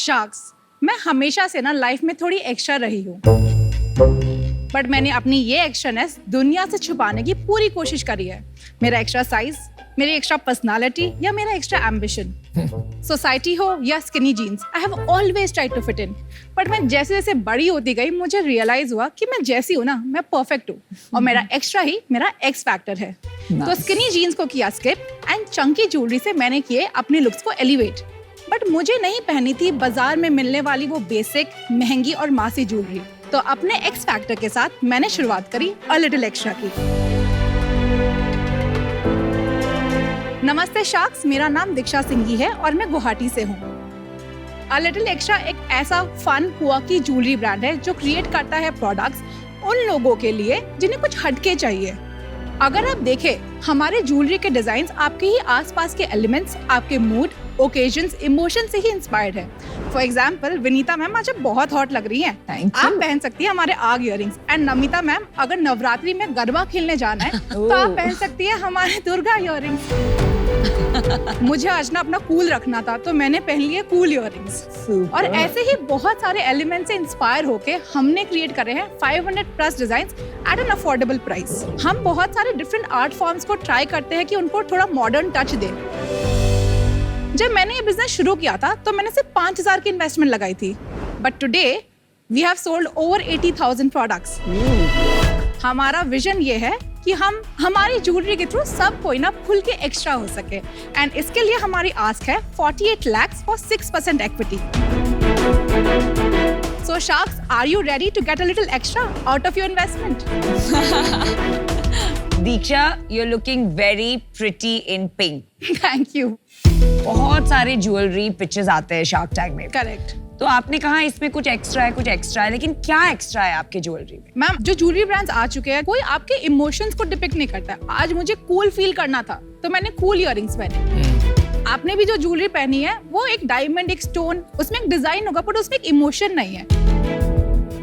Sharks, मैं हमेशा से ना लाइफ में थोड़ी एक्स्ट्रा रही हूँ, बट मैंने अपनी ये एक्स्ट्रानेस दुनिया से छुपाने की पूरी कोशिश करी है। मेरा एक्स्ट्रा साइज, मेरी एक्स्ट्रा पर्सनालिटी या मेरा एक्स्ट्रा एम्बिशन, सोसाइटी हो या skinny jeans, I have always tried to fit in. But मैं जैसे जैसे बड़ी होती गई मुझे रियलाइज हुआ कि मैं जैसी हूँ ना, मैं परफेक्ट हूँ और मेरा एक्स्ट्रा ही मेरा एक्स फैक्टर है। तो स्किनी जीन्स को किया स्किप एंड चंकी ज्वेलरी से मैंने किए अपने लुक्स को एलिवेट। बट मुझे नहीं पहनी थी बाजार में मिलने वाली वो बेसिक महंगी और मासी ज्वेलरी, तो अपने एक्स फैक्टर के साथ मैंने शुरुआत करी अ लिटिल एक्स्ट्रा की। नमस्ते शार्क्स, मेरा नाम दीक्षा सिंघी है और मैं गुवाहाटी से हूँ। अ लिटिल एक्स्ट्रा एक ऐसा फन क्वार्की ज्वेलरी ब्रांड है जो क्रिएट करता है प्रोडक्ट्स उन लोगों के लिए जिन्हें कुछ हटके चाहिए। अगर आप देखें, हमारे ज्वेलरी के डिजाइन आपके ही आसपास के एलिमेंट्स, आपके मूड, ओकेजन्स, इमोशन से ही इंस्पायर्ड है। फॉर एग्जाम्पल, विनीता मैम आज बहुत हॉट लग रही हैं। आप पहन सकती हैं हमारे आग इयररिंग्स। एंड नमिता मैम, अगर नवरात्रि में गरबा खेलने जाना है तो आप पहन सकती हैं हमारे दुर्गा इयररिंग्स। मुझे आज ना अपना कूल रखना था तो मैंने पहन लिए कूल इयररिंग्स। और ऐसे ही बहुत सारे एलिमेंट से इंस्पायर होके हमने क्रिएट करे हैं 500 plus designs at an affordable price. हम बहुत सारे डिफरेंट आर्ट फॉर्म्स को ट्राई करते हैं कि उनको थोड़ा मॉडर्न टच दें। जब मैंने ये बिजनेस शुरू किया था तो मैंने सिर्फ 5000 की इन्वेस्टमेंट लगाई थी, but today we have sold over 80,000 products. हमारा विजन ये है कि हम हमारी ज्वेलरी के थ्रू सब कोई ना खुल के एक्स्ट्रा हो सके, एंड इसके लिए हमारी आस्क है 48 lakhs for 6% equity. So sharks, are you ready to get a little extra out of your investment? Diksha, you're looking very pretty in pink. Thank you. बहुत सारे ज्वेलरी पिक्चर्स आते हैं शार्क टैंक में। Correct. तो आपने कहा इसमें कुछ एक्स्ट्रा है, लेकिन क्या एक्स्ट्रा है आपके ज्वेलरी में? मैम, जो ज्वेलरी ब्रांड्स आ चुके हैं, कोई आपके इमोशंस को डिपिक्ट नहीं करता है। आज मुझे कूल फील करना था तो मैंने कूल इयररिंग्स पहने। आपने भी जो ज्वेलरी पहनी है वो एक डायमंड, एक स्टोन, उसमें एक डिजाइन होगा बट उसमें एक इमोशन नहीं है।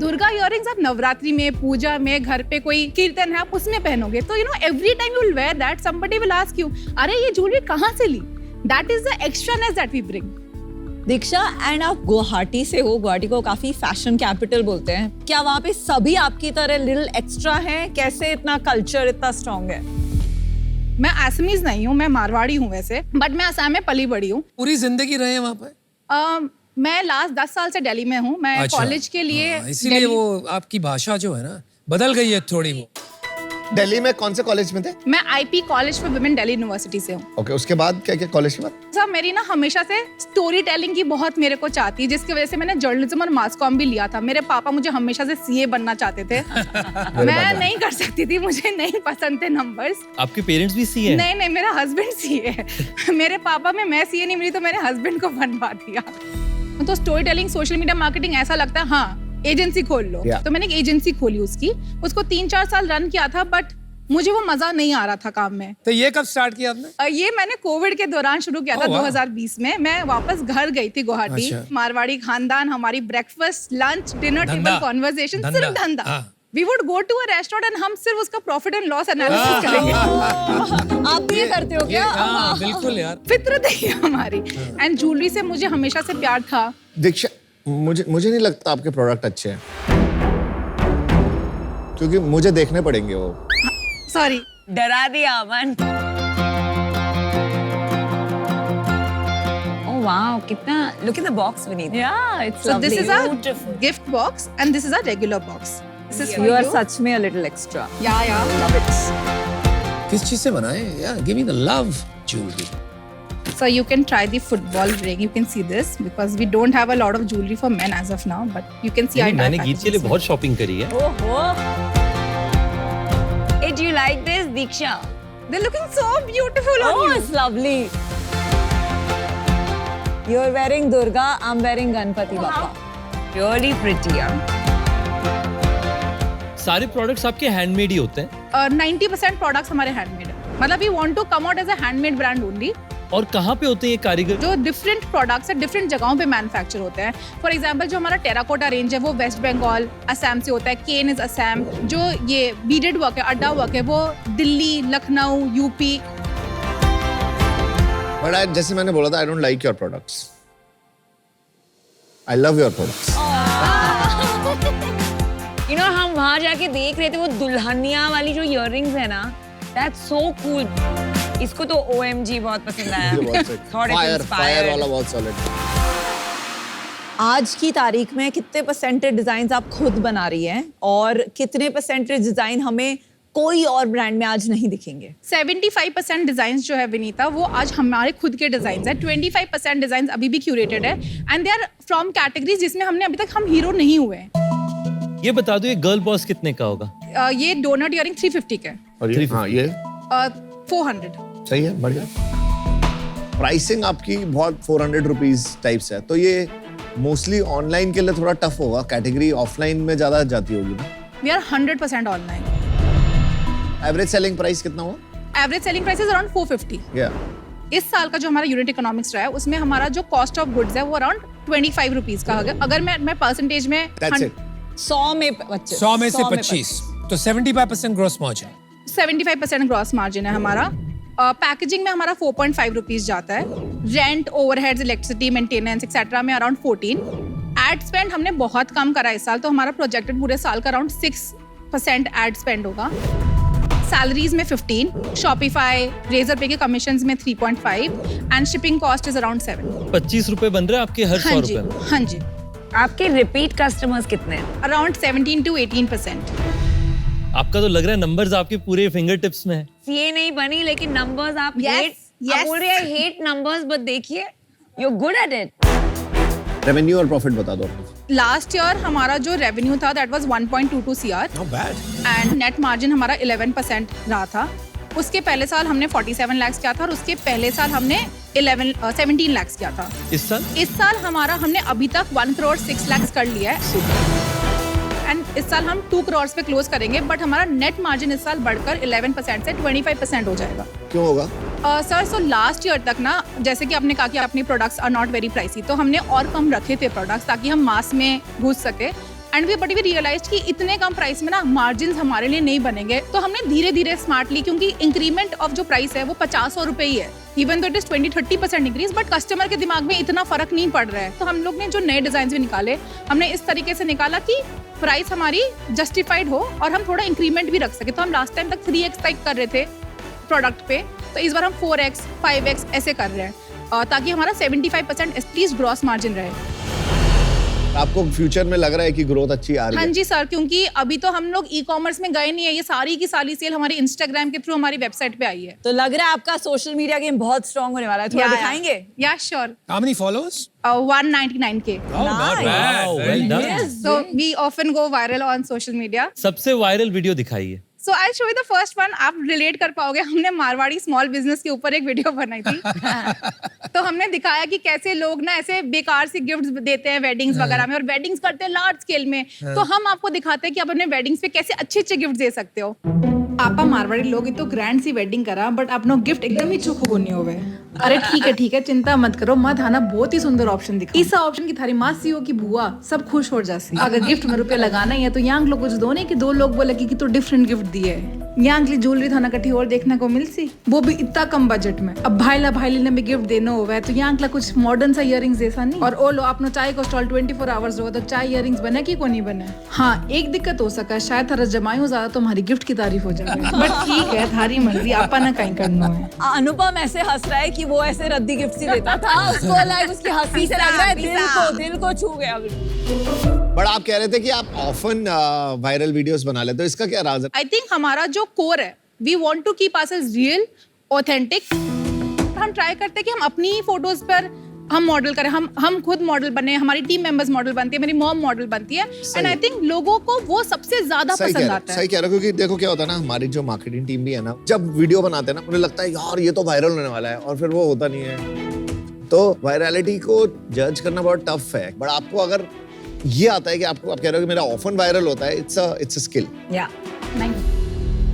दुर्गा इयररिंग्स आप नवरात्रि में, पूजा में, घर पे कोई कीर्तन है आप उसमें पहनोगे तो every time you will wear that, somebody will ask you, अरे ये ज्वेलरी कहाँ से ली? That is the extraness that we bring. Diksha, and आप गुवाहाटी से हो, गुवाहाटी को काफी फैशन कैपिटल बोलते हैं, क्या वहाँ पे सभी आपकी तरह लिटिल एक्स्ट्रा हैं? कैसे इतना कल्चर इतना स्ट्रॉन्ग है? मैं असमीज नहीं हूँ, मैं मारवाड़ी हूँ वैसे, बट मैं असम में पली बड़ी हूँ। पूरी जिंदगी रहे हैं वहाँ पे? मैं लास्ट 10 साल से दिल्ली में हूँ। मैं कॉलेज के लिए इसीलिए वो आपकी भाषा जो है ना बदल गई है थोड़ी। वो दिल्ली में कौन से कॉलेज में थे? मैं IP college for women Delhi university से हूँ। ओके, उसके बाद क्या क्या कॉलेज के बाद? सर, मेरी ना हमेशा से स्टोरी टेलिंग की बहुत मेरे को चाहती, जिसकी वजह से मैंने जर्नलिज्म और मास कॉम भी लिया था। मेरे पापा मुझे हमेशा से सीए बनना चाहते थे। मैं नहीं कर सकती थी, मुझे नहीं पसंद थे नंबर्स। आपके पेरेंट्स भी सीए? नहीं, मेरा हस्बैंड सीए है। मेरे पापा में मैं सीए नहीं मिली तो मेरे हस्बैंड को बनवा दिया। तो story telling, social media marketing, ऐसा लगता है हाँ एजेंसी खोल लो। तो मैंने एक एजेंसी खोली उसको 3-4 साल रन किया था, बट मुझे वो मजा नहीं आ रहा था काम में। तो ये कब स्टार्ट किया आपने? ये मैंने कोविड के दौरान शुरू किया था 2020 में। मैं वापस घर गई थी गुवाहाटी। मारवाड़ी खानदान, हमारी breakfast, lunch, dinner table conversation, सिर्फ धंधा। We would go to a restaurant and हम सिर्फ उसका प्रॉफिट एंड लॉस एनालिसिस करेंगे। आप भी ये करते हो क्या? बिल्कुल यार, फितरत है हमारी। एंड ज्वेलरी से मुझे हमेशा से प्यार था। दीक्षा, मुझे नहीं लगता आपके प्रोडक्ट अच्छे हैं, क्योंकि मुझे देखने पड़ेंगे वो। सॉरी, डरा दिया अमन। ओह वाओ, कितना, look at the box Vineet. Yeah, it's so lovely. this is our gift box and this is our regular box. This is for You are you. सच में a little extra. Yeah, love it. किस चीज से बनाए यार? Give me the love jewellery. So you can try the football ring. You can see this because we don't have a lot of jewelry for men as of now, but you can see our मैंने गीत के लिए बहुत shopping करी है। ओहो, Hey, do you like this, Diksha? They're looking so beautiful on oh, you. it's lovely. You're wearing Durga, I'm wearing Ganpati Bappa. Really pretty, huh? सारे products आपके हैंडमेड ही होते हैं? 90% प्रोडक्ट्स हमारे हैंडमेड है। मतलब we want to come out as a handmade brand only. और कहाँ पे होते हैं ये कारीगर? जो डिफरेंट प्रोडक्ट्स है डिफरेंट जगहों पे मैन्युफैक्चर होते हैं। फॉर एग्जांपल, जो हमारा टेराकोटा रेंज है वो वेस्ट बंगाल, असम से होता है। केन इज असम। जो ये बीडेड वर्क है, अड्डा वर्क है, वो दिल्ली, लखनऊ, यूपी। बट जैसे मैंने बोला था, I don't like your products. I love your products. You know, हम वहाँ जाके देख रहे थे वो दुल्हनिया वाली जो इयररिंग्स है ना, that's so cool. इसको तो OMG बहुत पसंद आया. मुझे बहुत sick. Thought it Fire inspired. वाला बहुत solid. आज की तारीख में कितने परसेंटेज डिजाइन आप खुद बना रही हैं और कितने परसेंटेज डिजाइन हमें कोई और ब्रांड में आज नहीं दिखेंगे? 75% डिजाइन जो है विनीता वो आज हमारे खुद के डिजाइन है. 25% डिजाइन अभी भी क्यूरेटेड है and they are from categories जिसमें हमने अभी तक हम हीरो नहीं हुए हैं. ये बता दो ये गर्ल बॉस कितने का होगा? ये डोनट इयरिंग 350 का है. और ये हाँ ये 400. सही है, बढ़िया. प्राइसिंग आपकी बहुत 400 रुपीज टाइप्स है, तो ये मोस्टली ऑनलाइन के लिए थोड़ा टफ होगा. कैटेगरी ऑफलाइन में ज्यादा जाती होगी ना. We are 100% online. Average selling price कितना हुआ? Average selling price is around 450. इस साल का जो हमारा यूनिट इकोनॉमिक्स रहा है उसमें हमारा जो कॉस्ट ऑफ गुड्स है वो अराउंड 25 रुपीज का होगा. अगर मैं परसेंटेज में 100 में 25. 100 में से 25 तो 75% ग्रॉस मार्जिन. 75% ग्रॉस मार्जिन है हमारा. पैकेजिंग में हमारा 4.5 रुपीज जाता है. Rent, overheads, electricity, maintenance etcetera में अराउंड 14. एड स्पेंड हमने बहुत कम करा इस साल, तो हमारा प्रोजेक्टेड पूरे साल का अराउंड 6% एड स्पेंड होगा. सैलरीज में 15, शॉपिफाई, रेजर पे के कमीशंस में 3.5 and shipping cost is around 7. 25 रुपए बन रहे हैं आपके हर 100 रुपए में. हाँ जी. आपके रिपीट कस्टमर्स कितने हैं? Around 17 to 18%. आपका तो लग रहा है नंबर्स आपके पूरे फिंगर टिप्स में है. ये नहीं बनी लेकिन नंबर्स आप Yes, hate. yes. आप बोल रहे हैं hate numbers but देखिए you're good at it. Revenue और प्रॉफिट बता दो. लास्ट ईयर हमारा जो रेवेन्यू था that was 1.22 CR not bad. And net margin हमारा 11% रहा था. उसके पहले साल हमने 47 लाख किया था और उसके पहले साल हमने 17 लाख किया था. इस साल इस साल हमारा हमने अभी तक 1 करोड़ 6 लाख कर लिया है एंड इस साल हम 2 करोड़ पे क्लोज करेंगे. बट हमारा नेट मार्जिन इस साल बढ़कर 11% से 25% हो जाएगा. क्यों होगा? सर सो लास्ट ईयर तक ना जैसे कि आपने कहा कि अपने products are not very pricey, तो हमने और कम रखे थे प्रोडक्ट्स ताकि हम मास में घुस सके. एंड वी रियलाइज कि इतने कम प्राइस में ना मार्जिन हमारे लिए नहीं बनेंगे, तो हमने धीरे धीरे स्मार्टली, क्योंकि इंक्रीमेंट ऑफ जो प्राइस है वो 50 रुपए ही है. इवन तो it is 20-30% increase, but customer के दिमाग में इतना फर्क नहीं पड़ रहा है. तो हम लोग ने जो नए डिजाइन भी निकाले हमने इस तरीके से निकाला कि प्राइस हमारी जस्टिफाइड हो और हम थोड़ा इंक्रीमेंट भी रख सके. तो हम लास्ट टाइम तक 3x तक कर रहे थे प्रोडक्ट पे, तो इस बार हम 4x 5x ऐसे कर रहे हैं ताकि हमारा 75% एटलीस्ट ग्रॉस मार्जिन रहे. आपको फ्यूचर में लग रहा है कि ग्रोथ अच्छी आ रही है? हाँ जी सर, क्योंकि अभी तो हम लोग ई कॉमर्स में गए नहीं है. ये सारी की सारी सेल हमारी इंस्टाग्राम के थ्रू हमारी वेबसाइट पे आई है. तो लग रहा है आपका सोशल मीडिया गेम बहुत स्ट्रांग होने वाला है. थोड़ा दिखाएंगे? या sure. How many followers? 199K. Oh, not bad. Wow, well done. Yes. So we often go viral on social media. सबसे वायरल वीडियो दिखाइए. So I'll show you the first one. आप रिलेट कर पाओगे. हमने मारवाड़ी स्मॉल बिजनेस के ऊपर एक video बनाई थी. तो हमने दिखाया कि कैसे लोग ना ऐसे बेकार से गिफ्ट्स देते हैं वेडिंग्स वगैरह में, और वेडिंग्स करते हैं लार्ज स्केल में. तो हम आपको दिखाते हैं कि आप अपने वेडिंग्स पे कैसे अच्छे अच्छे गिफ्ट दे सकते हो. आपा मारवाड़ी लोग तो ग्रैंड सी वेडिंग करा, बट आपनो गिफ्ट एकदम ही चोखो नहीं होवे. अरे ठीक है, चिंता मत करो. मत आना बहुत ही सुंदर ऑप्शन दिखा. इस ऑप्शन की थारी मासी हो की बुआ सब खुश हो जासी. अगर गिफ्ट में रुपया लगाना ही है तो यहाँ लोग कुछ दो नहीं कि 2 लोग बोले कि तो डिफरेंट गिफ्ट दिए. यहाँ के लिए ज्वेलरी थाना कठी और देखने को मिल सी, वो भी इतना कम बजट में. अब भाईली ने भी गिफ्ट देना हुआ है तो यहाँ के कुछ मॉडर्न सा इयरिंग्स जैसा नहीं. और ओ लो अपना चाय को स्टॉल 24 आवर्स होगा तो चाय इयरिंग्स बने की को नहीं बने. हाँ, एक दिक्कत हो सका, शायद थारा जमाई हो ज्यादा तो हमारी गिफ्ट की तारीफ हो जाए. बट ठीक है, थारी मर्जी, आपा ना कहीं करना है. अनुपम ऐसे हंस रहा है कि वो ऐसे रद्दी गिफ्ट ही देता था. उसको लाइक उसकी हंसी से लग रहा है दिल को छू गया. बट आप कह रहे थे कि आप ऑफन वायरल वीडियोस बना लेते हो, इसका क्या राज है? आई थिंक हमारा जो कोर है, we want to keep ourselves real, authentic. हम ट्राई करते हैं कि हम अपनी फोटोज पर हम मॉडल करें. हम खुद मॉडल बने, हमारी टीम मेंबर्स मॉडल बनती है, मेरी मॉम मॉडल बनती है. एंड आई थिंक लोगों को वो सबसे ज्यादा पसंद आता है. सही कह रहे हो, क्योंकि देखो क्या होता है ना, हमारी जो मार्केटिंग टीम भी है ना, जब वीडियो बनाते हैं ना उन्हें लगता है यार ये तो वायरल होने वाला है, और फिर वो होता नहीं है. तो वायरलिटी को जज करना बहुत टफ है. बट आपको अगर ये आता है कि आप कह रहे हो कि मेरा ऑफन वायरल होता है, इट्स अ स्किल. या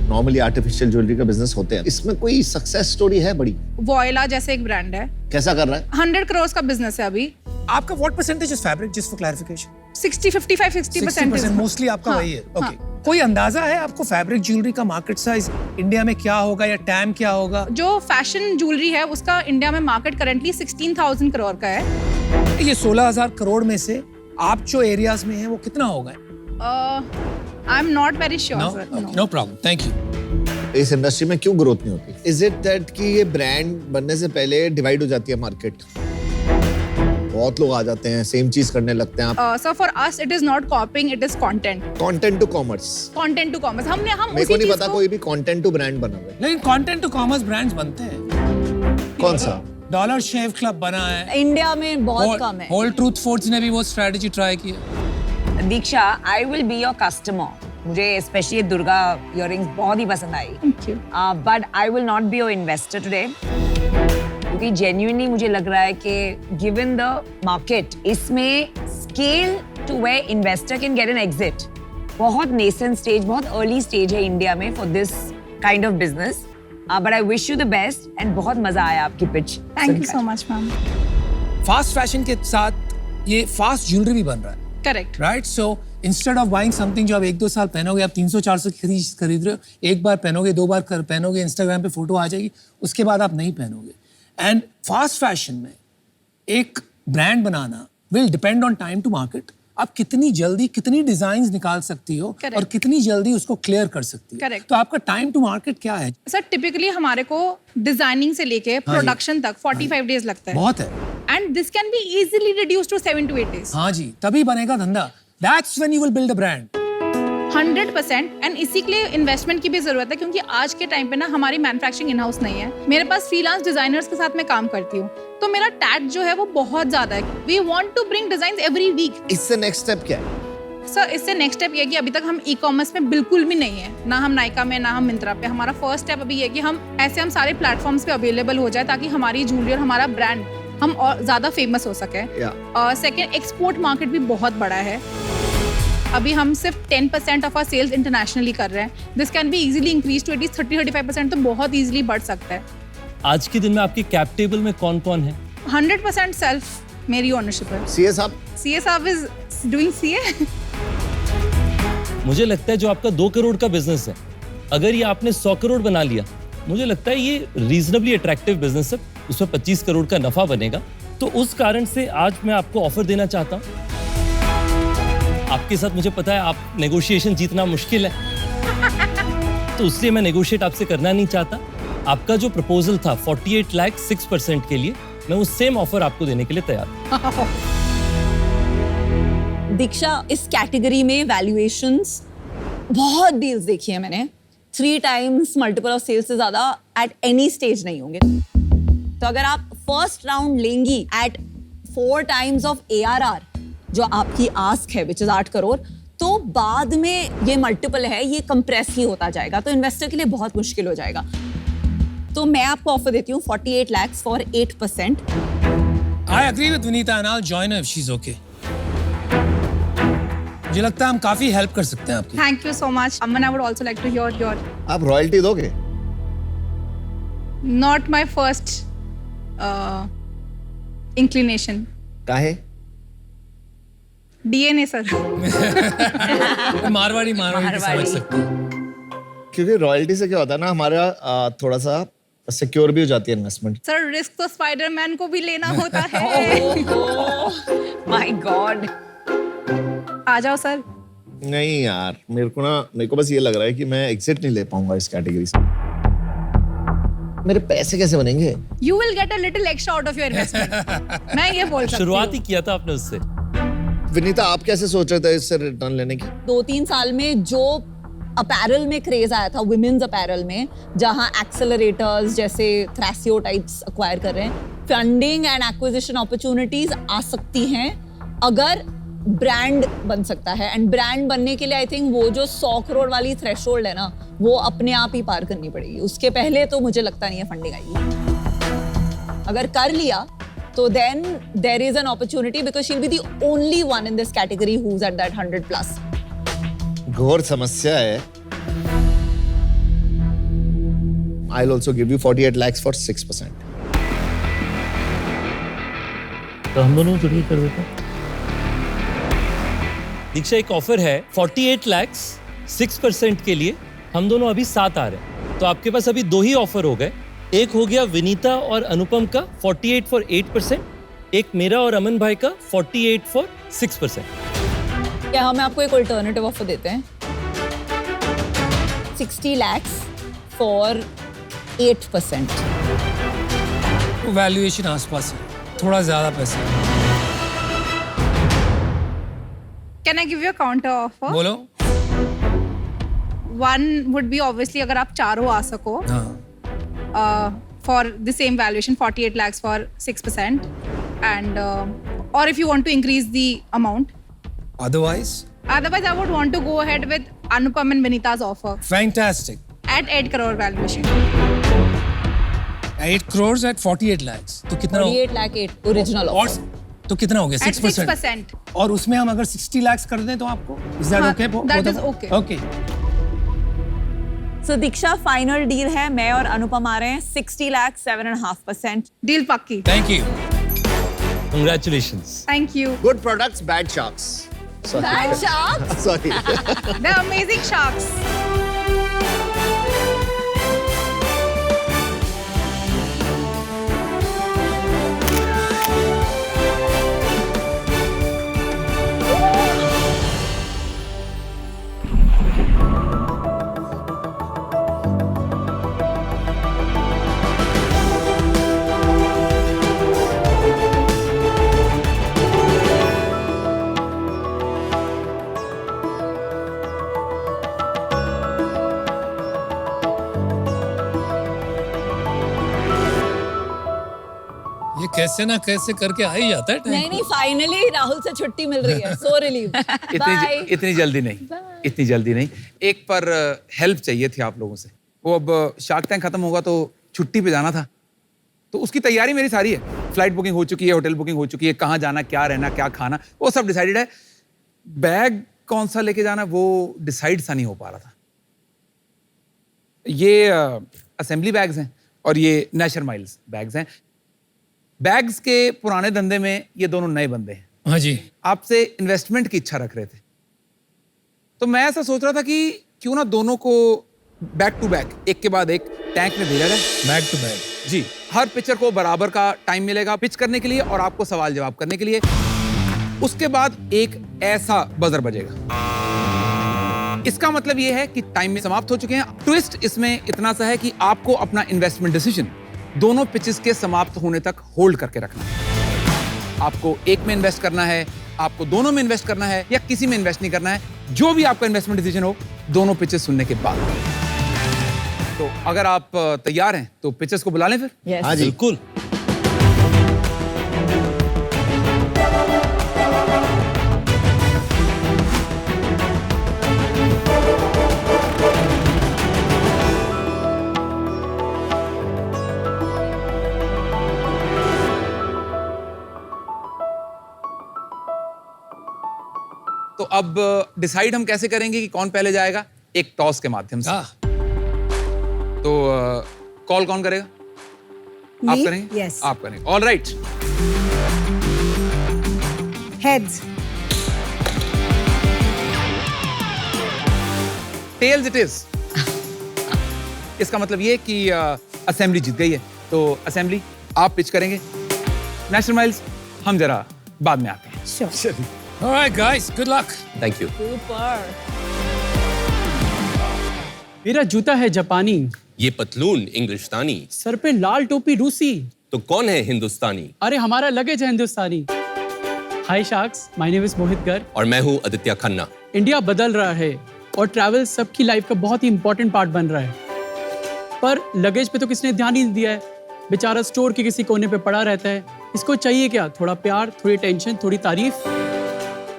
नॉर्मली आर्टिफिशियल ज्वेलरी का बिजनेस होते हैं, इसमें कोई सक्सेस स्टोरी है बड़ी? वॉयला जैसे एक ब्रांड है, कैसा कर रहा है? 100 करोड़ का बिजनेस है अभी. आपका what percentage is fabric, just for clarification? 60% mostly आपका हाँ, वही है. ओके. हाँ. कोई अंदाजा है आपको फैब्रिक ज्वेलरी का मार्केट साइज इंडिया में क्या होगा या टैम क्या होगा? जो फैशन ज्वेलरी है उसका इंडिया में मार्केट करेंटली 16,000 करोड़ का है. ये 16,000 करोड़ में से आप जो एरियाज में हैं वो कितना होगा? I am not very sure no sir. No problem, thank you. इस इंडस्ट्री में क्यों ग्रोथ नहीं होती? इज इट दैट कि ये ब्रांड बनने से पहले डिवाइड हो जाती है मार्केट? बहुत लोग आ जाते हैं, सेम चीज करने लगते हैं। आप So for us, it is not copying, it is content. Content to commerce, Content to commerce. हम मेरे उसी को नहीं चीज पता को- कोई भी कंटेंट टू ब्रांड बना हुआ है। लेकिन कंटेंट टू कॉमर्स ब्रांड्स बनते हैं। कौन सा? डॉलर शेव क्लब बना है, इंडिया में बहुत कम है। होल ट्रूथ फूड्स ने भी वो स्ट्रेटजी ट्राई की है। Diksha, I will be your customer. मुझे स्पेशली दुर्गा इयररिंग्स बहुत ही पसंद आई. Thank you. But I will not be your investor today, क्योंकि जेन्युइनली मुझे लग रहा है कि गिवन द मार्केट, इसमें scale to where investor can get an exit बहुत नेसेंट स्टेज, बहुत अर्ली स्टेज है इंडिया में for this kind of business. But I wish you the best and बहुत मजा आया आपकी pitch. Thank you so much, ma'am. Fast fashion के साथ ये फास्ट ज्वेलरी भी बन रहा है, Correct. Right? So instead of buying something जो आप 1-2 साल पहनोगे, आप 300-400 खरीद रहे हो, एक बार पहनोगे, 2 बार पहनोगे, इंस्टाग्राम पे फोटो आ जाएगी, उसके बाद आप नहीं पहनोगे. एंड फास्ट फैशन में एक ब्रांड बनाना will depend on time to market. आप कितनी जल्दी कितनी डिजाइन्स निकाल सकती हो Correct. और कितनी जल्दी उसको क्लियर कर सकती हो. Correct. तो आपका टाइम टू मार्केट क्या है? सर टिपिकली हमारे को डिजाइनिंग से लेके प्रोडक्शन तक 45 डेज लगता है. बहुत है. And this can be easily reduce to 7 to 8 days. हाँ जी, तभी बनेगा धंधा. That's when you will build a brand. 100%. And इसी के लिए इन्वेस्टमेंट की भी जरूरत है, क्योंकि आज के टाइम पे ना हमारी मैन्युफैक्चरिंग इन हाउस नहीं है. मेरे पास फ्रीलांस डिजाइनर्स के साथ मैं काम करती हूँ, तो मेरा टैग जो है वो बहुत ज्यादा है. We want to bring designs every week. इससे नेक्स्ट स्टेप क्या है? सर इससे नेक्स्ट स्टेप ये है कि अभी तक हम ई कॉमर्स में बिल्कुल भी नहीं है, ना हम नायका में, ना हम मिंत्रा पे. हमारा फर्स्ट स्टेप अभी ये है कि हम सारे प्लेटफॉर्म्स पे अवेलेबल हो जाए, ताकि हमारी ज्वेलरी और हमारा ब्रांड हम और ज्यादा फेमस हो सके. सेकंड, एक्सपोर्ट मार्केट भी बहुत बड़ा है. अभी हम सिर्फ 10% ऑफ आवर सेल्स इंटरनेशनली कर रहे हैं. This can be easily increase to at least 30-35%, तो बहुत इजीली बढ़ सकता है. आज के दिन में आपके कैप टेबल में कौन कौन है? 100% सेल्फ मेरी ओनरशिप है. सीए साहब, सीए साहब इज डूइंग सीए. मुझे लगता है जो आपका 2 करोड़ का बिजनेस है, अगर ये आपने 100 करोड़ बना लिया, मुझे लगता है ये रीजनेबली अट्रैक्टिव बिजनेस है. उसमें 25 करोड़ का नफा बनेगा. तो उस कारण से आज मैं आपको ऑफर देना चाहता हूँ. आपके साथ मुझे पता है आप नेगोशिएशन जीतना मुश्किल है, तो उससे मैं नेगोशिएट आपसे करना नहीं चाहता. आपका जो प्रपोजल था 48 लाख 6% के लिए, मैं वो सेम ऑफर आपको देने के लिए तैयार हूं. दीक्षा, इस कैटेगरी में वैल्यूएशंस बहुत डील्स देखी है मैंने. 3 times मल्टीपल ऑफ सेल्स से ज्यादा एट एनी स्टेज नहीं होंगे. तो अगर आप फर्स्ट राउंड लेंगी एट 4 times ऑफ ARR, जो आपकी आस्क है विच इज 8 करोड़, तो बाद में ये मल्टीपल है, ये कंप्रेस ही होता जाएगा, तो इन्वेस्टर के लिए बहुत मुश्किल हो जाएगा. तो मैं आपको ऑफर देती हूँ 48 lakhs for 8%. I agree with Vinita and I'll join her if she's okay. मुझे लगता है हम काफी हेल्प कर सकते हैं आपकी. Thank you so much. Aman, I would also like to hear your. आप रॉयल्टी दोगे? Not my first inclination. काहे? DNA sir. मारवाड़ी समझ सकते हैं. क्योंकि रॉयल्टी से क्या होता है ना, हमारा थोड़ा सा सिक्योर भी हो जाती है इन्वेस्टमेंट. सर रिस्क तो स्पाइडरमैन को भी लेना होता है. My God. आ जाओ सर. नहीं यार, मेरे को बस ये लग रहा है कि मैं एग्जिट नहीं ले पाऊंगा इस कैटेगरी से. मेरे पैसे कैसे बनेंगे? You will get a little extra out of your investment. मैं ये बोल सकती हूँ. शुरुआत ही किया था आपने उससे. विनीता, आप कैसे सोच रहे थे इससे रिटर्न लेने की? 2-3 साल में जो अपैरल में क्रेज आया था, वुमेन्स अपैरल में, जहां एक्सेलरेटर्स जैसे थ्रेसियो टाइप्स एक्वायर कर रहे हैं, फंडिंग एंड एक्विजिशन अपॉर्चुनिटीज आ सकती हैं अगर ब्रांड बन सकता है. एंड ब्रांड बनने के लिए आई थिंक वो जो 100 करोड़ वाली थ्रेशोल्ड है ना, वो अपने आप ही पार करनी पड़ेगी. उसके पहले तो मुझे लगता नहीं है फंडिंग आएगी. अगर कर लिया तो then there is an opportunity because she'll be the only one in this category who's at that 100+. घोर समस्या है. I'll also give you 48 lakhs for 6%. तो हम दोनों जुड़ी कर देते हैं. दीक्षा, एक ऑफर है 48 लाख 6% के लिए. हम दोनों अभी 7 आ रहे हैं, तो आपके पास अभी 2 ही ऑफर हो गए. एक हो गया विनीता और अनुपम का 48 for 8%, एक मेरा और अमन भाई का 48 फॉर 6%। क्या हम आपको एक अल्टरनेटिव ऑफर देते हैं 60 lakhs फॉर 8%। वैल्यूएशन आसपास है, थोड़ा ज्यादा पैसा है। Can I give you a counter offer? बोलो। One would be obviously अगर आप चारों आ सको हाँ for the same valuation 48 lakhs for 6% and or if you want to increase the amount. otherwise Otherwise, I would want to go ahead with Anupam and Vinita's offer fantastic at 8 crore valuation. 8 crores at 48 lakhs तो कितना 48 lakh 8 original और offer. तो कितना हो गया At 6%। 6%. और उसमें हम अगर 60 lakhs कर दें तो आपको is that हाँ, okay? that is okay. Okay. So Diksha final deal है, मैं और अनुपम आ रहे हैं 60 लाख 7.5%। Deal पक्की. Thank you. Congratulations. Thank you. Good products, bad sharks. Sorry. Bad sharks? Sorry. They're amazing sharks. ये कैसे ना कैसे करके आ ही जाता है टाइम। नहीं फाइनली राहुल से छुट्टी मिल रही है, सो रिलीव। बाय। इतनी जल्दी नहीं, इतनी जल्दी नहीं। एक पर हेल्प चाहिए थी आप लोगों से। वो अब शार्क टैंक खत्म होगा तो छुट्टी पे जाना था, तो उसकी तैयारी मेरी सारी है। फ्लाइट बुकिंग हो चुकी है, होटल बुकिंग हो चुकी है, कहाँ जाना, क्या रहना, क्या खाना, वो सब डिसाइडेड है। बैग कौन सा लेके जाना वो डिसाइड सा नहीं हो पा रहा था। ये असेंबली बैग्स हैं और ये नेशनल माइल्स बैग्स हैं। बैग्स के पुराने धंधे में ये दोनों नए बंदे हैं। हाँ जी। आपसे इन्वेस्टमेंट की इच्छा रख रहे थे, तो मैं ऐसा सोच रहा था कि क्यों ना दोनों को बैक टू बैक, एक के बाद एक टैंक में भेजा जाए। Back to back. जी, हर पिचर को बराबर का टाइम मिलेगा पिच करने के लिए और आपको सवाल जवाब करने के लिए। उसके बाद एक ऐसा बजर बजेगा। इसका मतलब यह है कि टाइम में समाप्त हो चुके हैं। ट्विस्ट इसमें इतना सा है कि आपको अपना इन्वेस्टमेंट डिसीजन दोनों पिचेस के समाप्त होने तक होल्ड करके रखना है। आपको एक में इन्वेस्ट करना है, आपको दोनों में इन्वेस्ट करना है, या किसी में इन्वेस्ट नहीं करना है। जो भी आपका इन्वेस्टमेंट डिसीजन हो, दोनों पिचेस सुनने के बाद। तो अगर आप तैयार हैं तो पिचेस को बुला लें फिर। Yes. हाँ जी। बिल्कुल। तो अब डिसाइड हम कैसे करेंगे कि कौन पहले जाएगा? एक टॉस के माध्यम से। हाँ तो कॉल कौन करेगा? आप करेंगे? Yes. आप करेंगे। All right. Heads. Tails it is. इसका मतलब ये कि असेंबली जीत गई है। तो असेंबली आप पिच करेंगे, नेशनल माइल्स हम जरा बाद में आते हैं। Sure. all right guys, good luck. Thank you. Super. मेरा जूता है जापानी, ये पतलून इंग्लिशतानी, सर पे लाल टोपी रूसी, तो कौन है हिंदुस्तानी? अरे हमारा लगेज है हिंदुस्तानी। हाय sharks, my name is Mohit Garg. और मैं हूँ आदित्य खन्ना। इंडिया बदल रहा है और ट्रैवल सबकी लाइफ का बहुत ही इंपॉर्टेंट पार्ट बन रहा है, पर लगेज पे तो किसने ध्यान ही नहीं दिया है। बेचारा स्टोर के किसी कोने पे पड़ा रहता है। इसको चाहिए क्या? थोड़ा प्यार, थोड़ी टेंशन, थोड़ी तारीफ।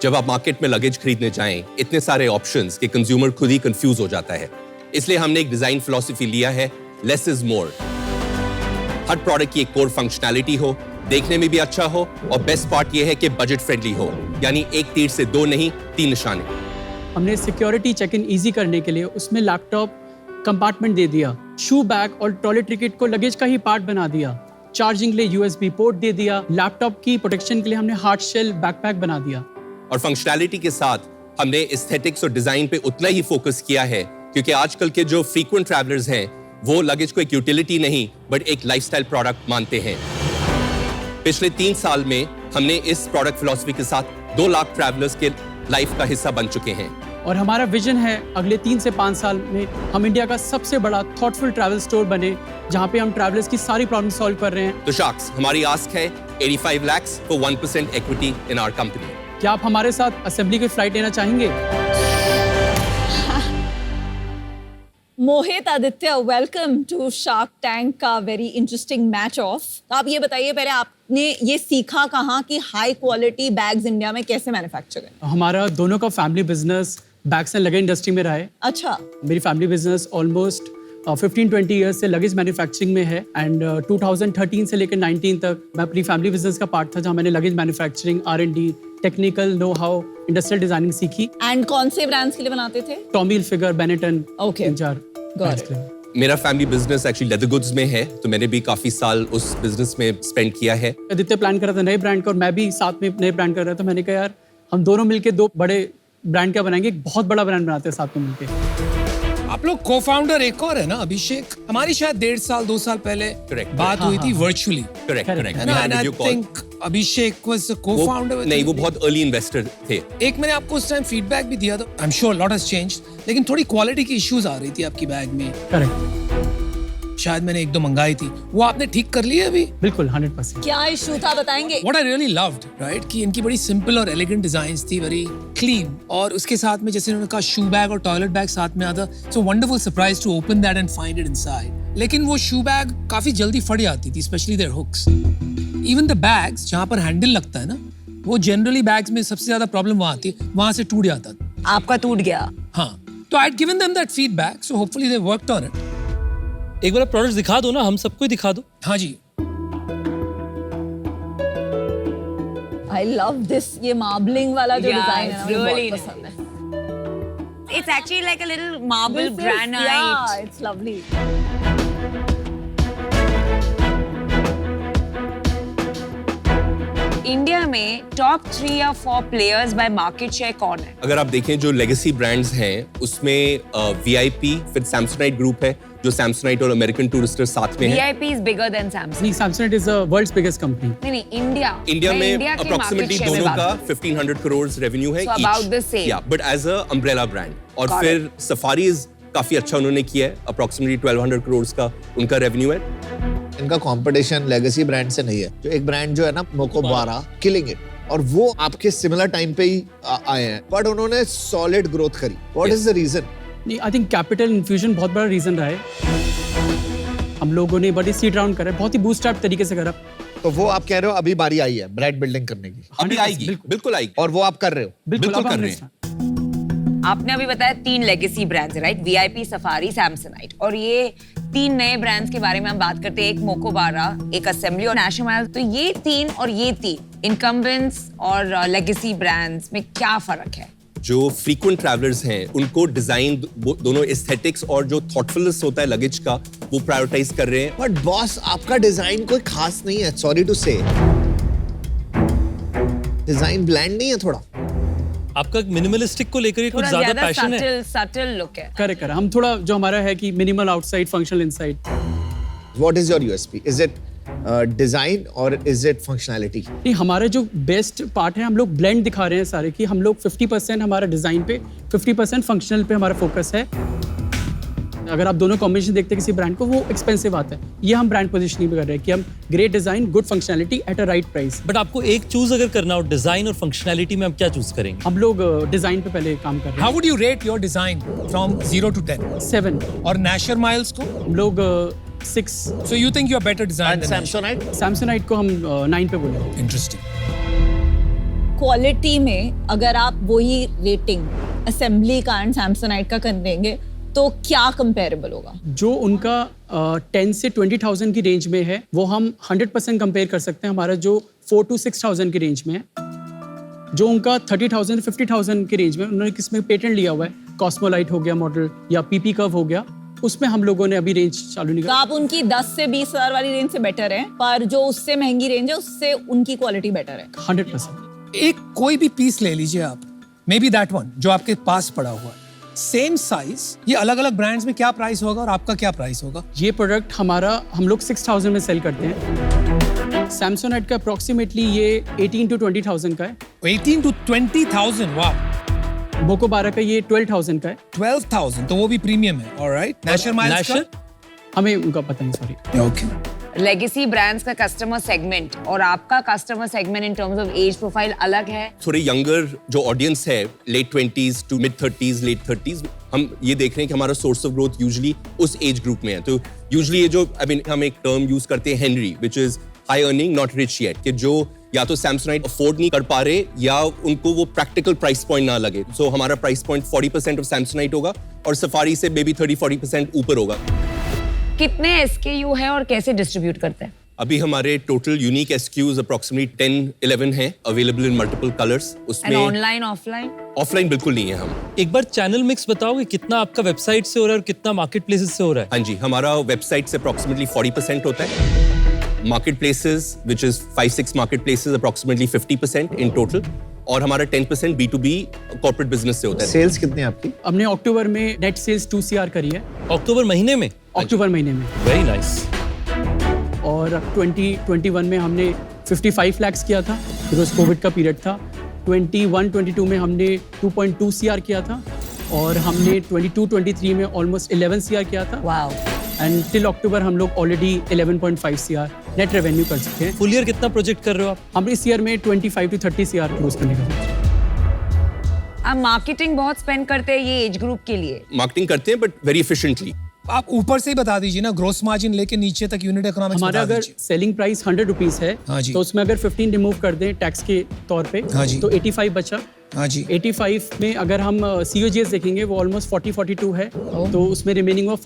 जब आप मार्केट में लगेज खरीदने जाएं, इतने सारे ऑप्शंस कि कंज्यूमर खुद ही कंफ्यूज हो जाता है। इसलिए हमने एक डिजाइन फिलॉसफी लिया है, less is more. Her product की एक कोर फंक्शनैलिटी हो, देखने में भी अच्छा हो, और बेस्ट पार्ट ये है कि बजट फ्रेंडली हो, यानी एक तीर से दो नहीं, 3 निशाने। हमने सिक्योरिटी चेक इन ईजी करने के लिए उसमें लैपटॉप कंपार्टमेंट दे दिया, शू बैग और टॉयलेट टिकट को लगेज का ही पार्ट बना दिया, चार्जिंग के लिए USB पोर्ट दे दिया, लैपटॉप की प्रोटेक्शन के लिए हमने हार्ड शेल बैकपैक बना दिया। और फंक्शनैलिटी के साथ हमने एस्थेटिक्स और डिजाइन पे उतना ही फोकस किया है, क्योंकि आजकल के जो फ्रीक्वेंट ट्रैवलर्स हैं वो लगेज को एक यूटिलिटी नहीं बट एक लाइफस्टाइल प्रोडक्ट मानते हैं। पिछले 3 साल में हमने इस प्रोडक्ट फिलॉसफी के साथ 2 लाख ट्रैवलर्स के लाइफ का हिस्सा बन चुके हैं। और हमारा विजन है अगले 3 से 5 साल में हम इंडिया का सबसे बड़ा थॉटफुल ट्रैवल स्टोर बने, जहां पे हम ट्रैवलर्स की सारी प्रॉब्लम सॉल्व कर रहे हैं। तो शार्क्स, हमारी आस्क है 85 lakhs for 1% equity in our company। क्या आप हमारे साथ असेंबली की फ्लाइट लेना चाहेंगे? Mohit Aditya, welcome to Shark Tank का वेरी इंटरेस्टिंग मैच ऑफ। आप ये बताइए पहले, आपने ये सीखा कहाँ कि हाई क्वालिटी बैग्स इंडिया में कैसे मैन्युफैक्चर करें? हमारा दोनों का family business bags and luggage industry में रहा है। अच्छा। मेरी फैमिली बिजनेस ऑलमोस्ट 15-20 ईयर्स से लगेज मैन्युफैक्चरिंग में है एंड 2013 से लेकर 19 तक मैं अपनी फैमिली बिजनेस का पार्ट था, जहाँ मैंने luggage manufacturing, R&D, technical know how, industrial designing सीखी। एंड कौन से ब्रांड्स के लिए बनाते थे? Tommy Hilfiger, Benetton, Okay. 3-4 Got it. मेरा family business actually leather goods में है, तो मैंने भी काफी साल उस बिजनेस में स्पेंड किया है। आदित्य प्लान कर रहा था नए ब्रांड का और मैं भी साथ में नए ब्रांड कर रहा था। मैंने कहा यार हम दोनों मिलके 2 बड़े ब्रांड क्या बनाएंगे, एक बहुत बड़ा ब्रांड बनाते हैं साथ में मिलके। आप लोग को-फाउंडर एक और है ना, अभिषेक। हमारी शायद 1.5 साल 2 साल पहले Correct. बात हुई थी वर्चुअली, करेक्ट करेक्ट। है ना? And I think Abhishek was a co-founder. नहीं, वो बहुत अर्ली इन्वेस्टर थे। एक मैंने आपको उस टाइम फीडबैक भी दिया था। I am sure lot has changed, लेकिन थोड़ी क्वालिटी की इश्यूज आ रही थी आपकी बैग में। करेक्ट, शायद मैंने 1-2 मंगाई थी, वो आपने ठीक कर ली है अभी? बिल्कुल 100%। क्या इशू था बताएंगे? What I really loved, right, कि इनकी बड़ी सिंपल और एलिगेंट डिजाइन्स थी, वेरी क्लीन, और उसके साथ में जैसे उन्होंने कहा शू बैग और टॉयलेट बैग साथ में आता, so wonderful surprise to open that and find it inside. लेकिन वो शू बैग काफी जल्दी फट जाती थी, specially their hooks. Even the bags जहाँ पर हैंडल लगता है ना, वो जनरली बैग्स में सबसे ज्यादा प्रॉब्लम वहाँ आती है, वहाँ से टूट जाता था। आपका टूट गया? हाँ, तो I had given them that feedback, so hopefully they worked on it. एक बार प्रोडक्ट दिखा दो ना, हम सबको ही दिखा दो। हाँ जी। आई लव दिस, ये मार्बलिंग वाला जो Yeah, डिजाइन है it's ना, मुझे really बहुत पसंद है। It's actually like a little marble This is- granite. Yeah, it's lovely. India में टॉप 3 या 4 प्लेयर्स बाय मार्केट शेयर कौन है? अगर आप देखें जो लेगेसी ब्रांड्स हैं, उसमें VIP, फिर सैमसंगाइट ग्रुप है, जो सैमसंगाइट और अमेरिकन टूरिस्टर साथ में है। VIP is bigger than Samsung. नहीं, Samsonite is the world's biggest company. नहीं, इंडिया में के अप्रोक्सीमेटली market share में दोनों बात का करूं। 1500 करोड़ रेवेन्यू है So each. about the same. Yeah, but as a umbrella brand. और Got फिर सफारीज काफी अच्छा उन्होंने किया है, अप्रोक्सीमेटली 1200 करोड़ का उनका रेवेन्यू है। इनका कंपटीशन लेगेसी ब्रांड से नहीं है। जो एक ब्रांड जो है ना, मोकोबारा, किलिंग इट, और वो आपके सिमिलर टाइम पे ही आए हैं, बट उन्होंने सॉलिड ग्रोथ करी। What is the reason? नहीं, आई थिंक कैपिटल इन्फ्यूजन बहुत बड़ा रीजन रहा है। हम लोगों ने बड़ी सीड राउंड करा है, बहुत ही बूस्टअप तरीके से करा। तो वो आप कह रहे हो अभी बारी आई है ब्रांड बिल्डिंग करने की, अभी आएगी, बिल्कुल आएगी। और वो आप कर रहे हो? बिल्कुल बिल्कुल अब कर हमने रहे हैं। आपने अभी बताया 3 लेगेसी ब्रांड्स है, राइट? VIP, Safari, Samsonite. और ये 3 नए ब्रांड्स के बारे में हम बात करते हैं, एक मोकोबारा, एक असेंबली और नेशनल। तो ये 3 और ये 3 इनकम्बेंट्स और लेगेसी ब्रांड्स में क्या फर्क है? जो फ्रीक्वेंट ट्रैवलर्स हैं, उनको डिजाइन, दोनों एस्थेटिक्स और जो थॉटफुलनेस होता है लगेज का, वो प्रायोरिटाइज कर रहे हैं। बट बॉस, आपका डिजाइन कोई खास नहीं है, सॉरी टू से। डिजाइन ब्लैंड नहीं है थोड़ा? आपका मिनिमलिस्टिक को लेकर ही कुछ थोड़ा ज्यादा ज्यादा पैशन है। सटल लुक है। करेक्ट, हम थोड़ा जो हमारा है कि minimal outside, functional inside. What is your USP? Is it design or is it functionality? नहीं, हमारे जो बेस्ट पार्ट है, हम लोग ब्लेंड दिखा रहे हैं सारे कि हम लोग 50% हमारा डिजाइन पे, 50% फंक्शनल पे हमारा फोकस है। अगर आप दोनों कॉम्बिनेशन देखते हैं किसी ब्रांड को, वो एक्सपेंसिव आता है। ये हम ब्रांड पोजिशनिंग पे कर रहे हैं कि हम great design, good functionality at a right price. But आपको एक चूज अगर करना हो डिजाइन और फंक्शनैलिटी में, आप क्या चूज करेंगे? हम लोग डिजाइन पे पहले काम कर रहे how would you rate your design from 0 to 10? हैं। 7, और नैशर माइल्स को? हम लोग 6। So you think you are better design And then Samsonite? सैमसंगाइट को हम 9 पे बोले। इंटरेस्टिंग। क्वालिटी में अगर आप वही रेटिंग असेंबली का एंड सैमसंगाइट का कर देंगे तो क्या कंपेरेबल होगा? जो उनका 10 से 20,000 की रेंज में है, वो हम 100% कंपेयर कर सकते हैं हमारा जो 4 to 6,000 की रेंज में है। जो उनका 30,000 50,000 की रेंज में, उन्होंने किसमें पेटेंट लिया हुआ है, कॉस्मोलाइट हो गया मॉडल या PP कर्व हो गया, उसमें हम लोगों ने अभी रेंज चालू नहीं तो करा। आप उनकी 10 से 20 हजार वाली रेंज से बेटर है, पर जो उससे महंगी रेंज है उससे उनकी क्वालिटी बेटर है। 100%। एक कोई भी पीस ले लीजिए आप, मे बी दैट वन जो आपके पास पड़ा हुआ है, सेम साइज, ये अलग अलग ब्रांड्स में क्या प्राइस होगा और आपका क्या प्राइस होगा? ये प्रोडक्ट हमारा हम लोग 6,000 में सेल करते हैं। सैमसोनाइट का अप्रोक्सीमेटली ये 18 to 20,000 का है। 18 to 20,000, वाह। मोको 12 का ये 12,000 का है। 12,000, तो वो भी प्रीमियम है। ऑलराइट, नेशनल माइल्स का? हमें उनका पता नहीं, सॉरी। ओके। लेगेसी ब्रांड्स का कस्टमर सेगमेंट और आपका customer segment in terms of age profile अलग है। थोड़े यंगर जो ऑडियंस है, late 20s to mid 30s, late 30s, हम ये देख रहे हैं कि हमारा सोर्स ऑफ ग्रोथ यूजुअली उस एज ग्रुप में है। तो यूजुअली ये जो हम एक टर्म यूज करते हैं Henry, which is high earning not rich yet, कि जो या तो सैमसोनाइट अफोर्ड नहीं कर पा रहे या उनको वो प्रैक्टिकल प्राइस पॉइंट ना लगे। सो हमारा प्राइस पॉइंट 40% ऑफ सैमसोनाइट होगा और सफारी से मे बी 30-40% ऊपर होगा। कितने SKU है और कैसे डिस्ट्रीब्यूट करते हैं? अभी हमारे टोटल यूनिक SKUs अप्रोक्सीमेटली 10-11 हैं, अवेलेबल इन मल्टीपल कलर्स। उसमें ऑनलाइन ऑफलाइन? ऑफलाइन बिल्कुल नहीं है हम। एक बार चैनल मिक्स बताओगे, कितना आपका वेबसाइट से हो रहा है और कितना मार्केट प्लेसेस से हो रहा है? हाँ जी, हमारा वेबसाइट से अप्रोक्सीमेटली 40% होता है, market places which is 5-6 market places approximately 50% in total, और हमारा 10% B2B कॉर्पोरेट बिजनेस से होता है। सेल्स कितनी है आपकी? हमने अक्टूबर में नेट सेल्स 2 CR करी है। अक्टूबर महीने में? अक्टूबर महीने में। Very nice. और 2021 में हमने 55 lakhs किया था, बिकॉज कोविड का पीरियड था। 21-22 में हमने 2.2 CR किया था और हमने 22-23 में ऑलमोस्ट 11 CR किया था। वाओ। एंड टिल अक्टूबर हम लोग ऑलरेडी 11.5 CR नेट रेवेन्यू कर चुके हैं। फुल ईयर कितना प्रोजेक्ट कर रहे हो आप? हम इस ईयर में 25 to 30 CR क्लोज करने का। आप मार्केटिंग बहुत स्पेंड करते हैं ये एज ग्रुप के लिए? मार्केटिंग करते हैं बट वेरी एफिशिएंटली। आप ऊपर से ही बता दीजिए ना, ग्रोस मार्जिन लेके नीचे तक यूनिट इकोनॉमिक्स हमारा बता अगर दीजिए। सेलिंग प्राइस 100 रुपीज है, हाँ जी। तो उसमें अगर 15 रिमूव कर दें टैक्स के तौर पे, हाँ जी। तो 85 बचा। हाँ जी। 85 में अगर हम COGS देखेंगे वो ऑलमोस्ट 40-42 है, तो उसमें रिमेनिंग हुआ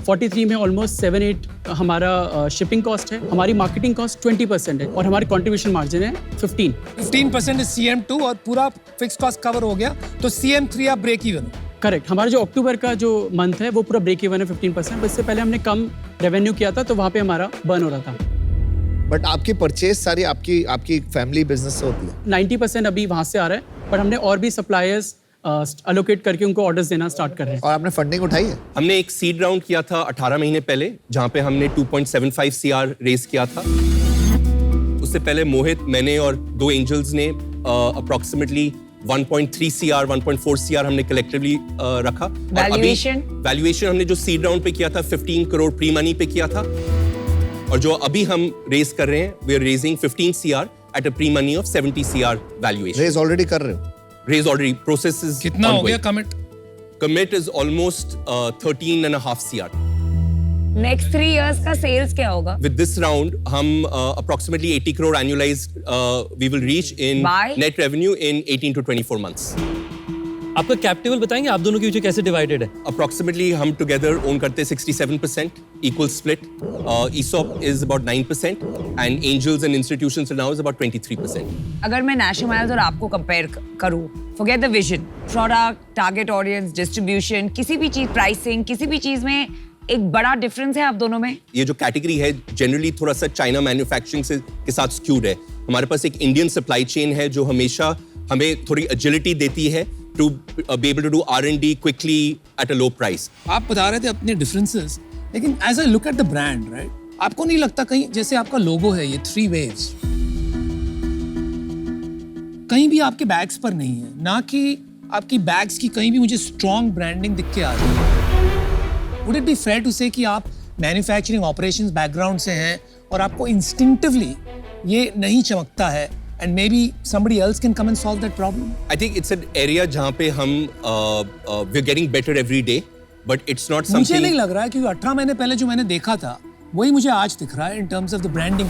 43 में ऑलमोस्ट 7-8 हमारा शिपिंग कॉस्ट है। हमारी मार्केटिंग कॉस्ट 20% है और हमारी कंट्रीब्यूशन मार्जिन है 15% इज CM2 और पूरा फिक्स कॉस्ट कवर हो गया, तो CM3 आप ब्रेक इवन। करेक्ट। हमारा जो अक्टूबर का जो मंथ है वो पूरा ब्रेक इवन है 15%। इससे पहले हमने कम रेवेन्यू किया था तो वहाँ पे हमारा बर्न हो रहा था। बट आपकी परचेज सारी आपकी फैमिली बिजनेस से होती है? 90% अभी वहाँ से आ रहा है, पर हमने और भी सप्लायर्स अलोकेट करके उनको ऑर्डर्स देना स्टार्ट कर रहे हैं। और आपने फंडिंग उठाई है? हमने एक सीड राउंड किया था 18 महीने पहले, जहां पे हमने 2.75 CR रेस किया था। उससे पहले मोहित, मैंने और 2 एंजल्स ने अप्रोक्सीमेटली 1.3 CR 1.4 CR हमने कलेक्टिवली रखा। वैल्यूएशन हमने जो सीड राउंड पे किया था 15 करोड़ प्री मनी पे किया था, और जो अभी हम रेस कर रहे हैं, we are raising 15 CR at a pre money of 70 CR valuation. Raise already कर रहे हो? रेज ऑलरेडी, प्रोसेस इज कितना हो गया commit? Commit is almost 13.5 CR। Next 3 years का सेल्स क्या होगा? With this round, हम approximately 80 crore annualized we will reach in By? net revenue in 18 to 24 months. आपका कैप टेबल बताएंगे, आप दोनों के बीच कैसे डिवाइडेड है? Approximately हम together own करते हैं 67%, equal split. ESOP is about 9% and angels and institutions now is about 23%. अगर मैं नेशनल माइल्स और आपको कंपेयर करूं, forget the vision, product, target audience, distribution, किसी भी चीज, प्राइसिंग, किसी भी चीज में एक बड़ा डिफरेंस है आप दोनों में? ये जो कैटेगरी है जनरली थोड़ा सा चाइना मैन्युफैक्चरिंग से के साथ स्क्यूड है। हमारे पास एक इंडियन सप्लाई चेन है जो हमेशा हमें थोड़ी एजिलिटी देती है to be able to do R&D quickly at a low price. आप बता रहे थे अपने डिफरेंसेस, लेकिन as I look at the brand, right, आपको नहीं लगता कहीं जैसे आपका लोगो है ये 3 waves, कहीं भी आपके बैग्स पर नहीं है, ना कि आपकी बैग्स की कहीं भी मुझे स्ट्रॉन्ग ब्रांडिंग दिख के आ रही है। Would it be fair to say कि आप मैन्युफैक्चरिंग ऑपरेशंस बैकग्राउंड से हैं और आपको इंस्टिंक्टिवली ये नहीं चमकता है, and maybe somebody else can come and solve that problem? I think it's an area जहाँ पे हम we're getting better every day, but it's not something. मुझे नहीं लग रहा है, क्योंकि 18 महीने पहले जो मैंने देखा था वही मुझे आज दिख रहा है in terms of the branding.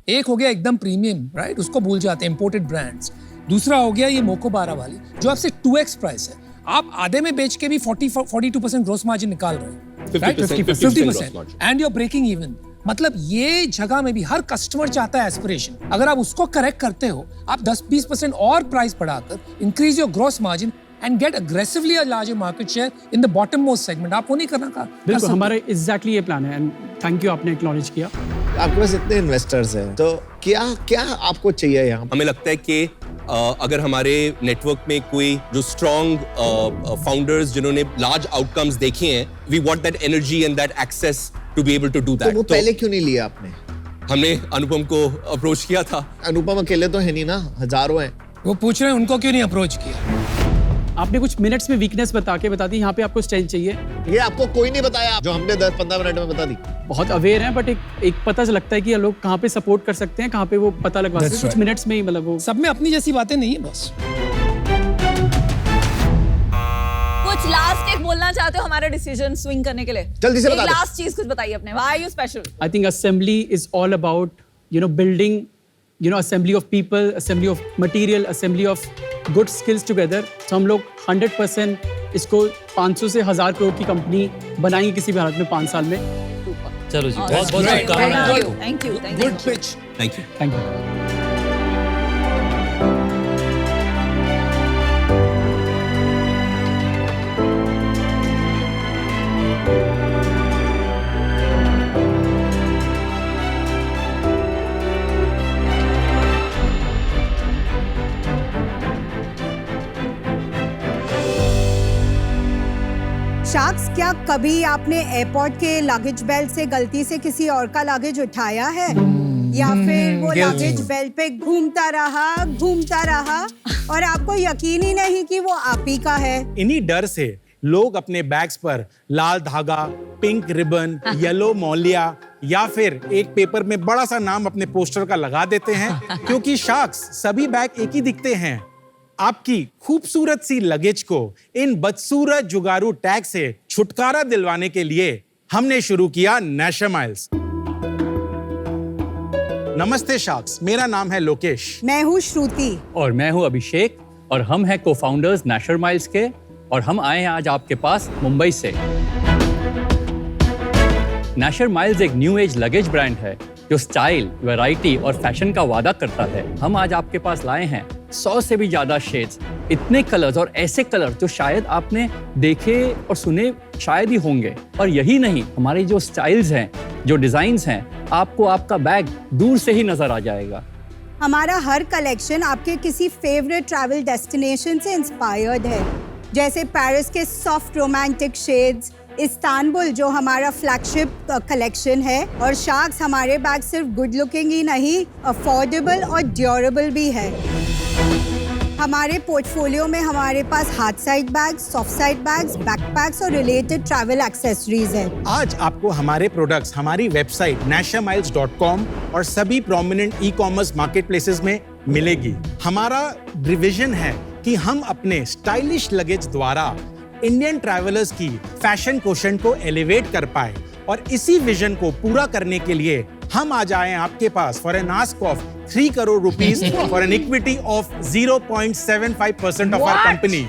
एक हो गया एकदम प्रीमियम, राइट, उसको भूल जाते हैं, इंपोर्टेड ब्रांड्स। दूसरा हो गया ये मोको 12 वाली जो आपसे 2x प्राइस है, आप आधे में बेच के भी 42% ग्रोस मार्जिन निकाल रहे हैं, 50% gross margin. And you are breaking even. मतलब ये जगह में भी हर कस्टमर चाहता है एस्पिरेशन, अगर आप उसको करेक्ट करते हो, आप 10-20% और प्राइस बढ़ाकर increase your gross margin and get aggressively a larger market share in the bottom most segment. आप वो नहीं करना का? बिल्कुल, हमारे एग्जैक्टली ये प्लान है, एंड थैंक यू आपने एक्नॉलेज किया। आपके पास इतने इन्वेस्टर्स हैं, तो क्या आपको चाहिए यहाँ? हमें लगता है कि अगर हमारे नेटवर्क में कोई जो स्ट्रॉन्ग फाउंडर्स जिन्होंने लार्ज आउटकम्स देखे हैं, we want that energy and that access to be able to do that. तो वो पहले क्यों नहीं लिया आपने? हमने अनुपम को अप्रोच किया था। अनुपम अकेले तो है नहीं ना, हजारों हैं। वो पूछ रहे हैं उनको क्यों नहीं अप्रोच किया। आपने कुछ मिनट्स में वीकनेस बता दी यहाँ पे आपको स्ट्रेंथ चाहिए। ये आपको कोई नहीं बताया जो हमने 10-15 मिनट में बता दी। बहुत अवेयर हैं, बट एक पता लगता है कि लोग कहाँ पे सपोर्ट कर सकते हैं, कहाँ पे वो पता लगवा सकते हैं। कुछ मिनट्स में ही मतलब वो सब में अपनी जैसी बातें नहीं है बस। कुछ लास्ट एक बोलना चाहते हो हमारा डिसीजन स्विंग करने के लिए? जल्दी से बता दे। लास्ट चीज कुछ बताइए अपने, why are you special? I think assembly is all about, building, assembly of people, assembly of material, assembly of good skills together. तो हम लोग 100% इसको 500 से 1000 करोड़ की कंपनी बनाएंगे किसी भी हालत में 5 साल में। चलो जी, बहुत बहुत शुभकामनाएं। Thank you good pitch. Thank you. Thank you. Sacks, क्या कभी आपने एयरपोर्ट के लगेज बेल्ट से गलती से किसी और का लगेज उठाया है या फिर वो लगेज बेल्ट पे घूमता रहा और आपको यकीन ही नहीं कि वो आप ही का है? इन्हीं डर से लोग अपने बैग्स पर लाल धागा, पिंक रिबन, येलो मौलिया या फिर एक पेपर में बड़ा सा नाम अपने पोस्टर का लगा देते हैं, क्योंकि शार्क्स सभी बैग एक ही दिखते हैं। आपकी खूबसूरत सी लगेज को इन बदसूरत जुगारू टैग से छुटकारा दिलवाने के लिए हमने शुरू किया नेशर माइल्स। नमस्ते शार्क्स, मेरा नाम है लोकेश। मैं हूँ श्रुति। और मैं हूँ अभिषेक और हम हैं को-फाउंडर्स नेशर माइल्स के और हम आए हैं आज आपके पास मुंबई से। नेशर माइल्स एक न्यू एज लगेज ब्रांड है जो स्टाइल, वैरायटी और फैशन का वादा करता है। हम आज आपके पास लाए हैं 100 से भी ज्यादा शेड्स, इतने कलर्स और ऐसे कलर जो शायद आपने देखे और सुने शायद ही होंगे। और यही नहीं, हमारे जो स्टाइल्स हैं, जो डिजाइन्स हैं, आपको आपका बैग दूर से ही नजर आ जाएगा। हमारा हर कलेक्शन आपके किसी फेवरेट ट्रैवल डेस्टिनेशन से इंस्पायर्ड है, जैसे पेरिस के सॉफ्ट रोमांटिक शेड्स, इस्तांबुल जो हमारा फ्लैगशिप कलेक्शन है, और शार्क्स हमारे बैग सिर्फ गुड लुकिंग ही नहीं, अफोर्डेबल और ड्यूरेबल भी है। हमारे पोर्टफोलियो में हमारे पास hard side bags, soft side bags, backpacks और रिलेटेड ट्रैवल एक्सेसरीज हैं। आज आपको हमारे प्रोडक्ट्स हमारी वेबसाइट nashermiles.com और सभी प्रोमिनेंट ई-कॉमर्स मार्केटप्लेसेस में मिलेगी। हमारा डिवीजन है कि हम अपने स्टाइलिश लगेज द्वारा इंडियन ट्रैवलर्स की फैशन कोशेंट को एलिवेट कर पाए, और इसी विजन को पूरा करने के लिए हम आज आए हैं आपके पास for an ask of 3 crore rupees for an equity of 0.75% of our company.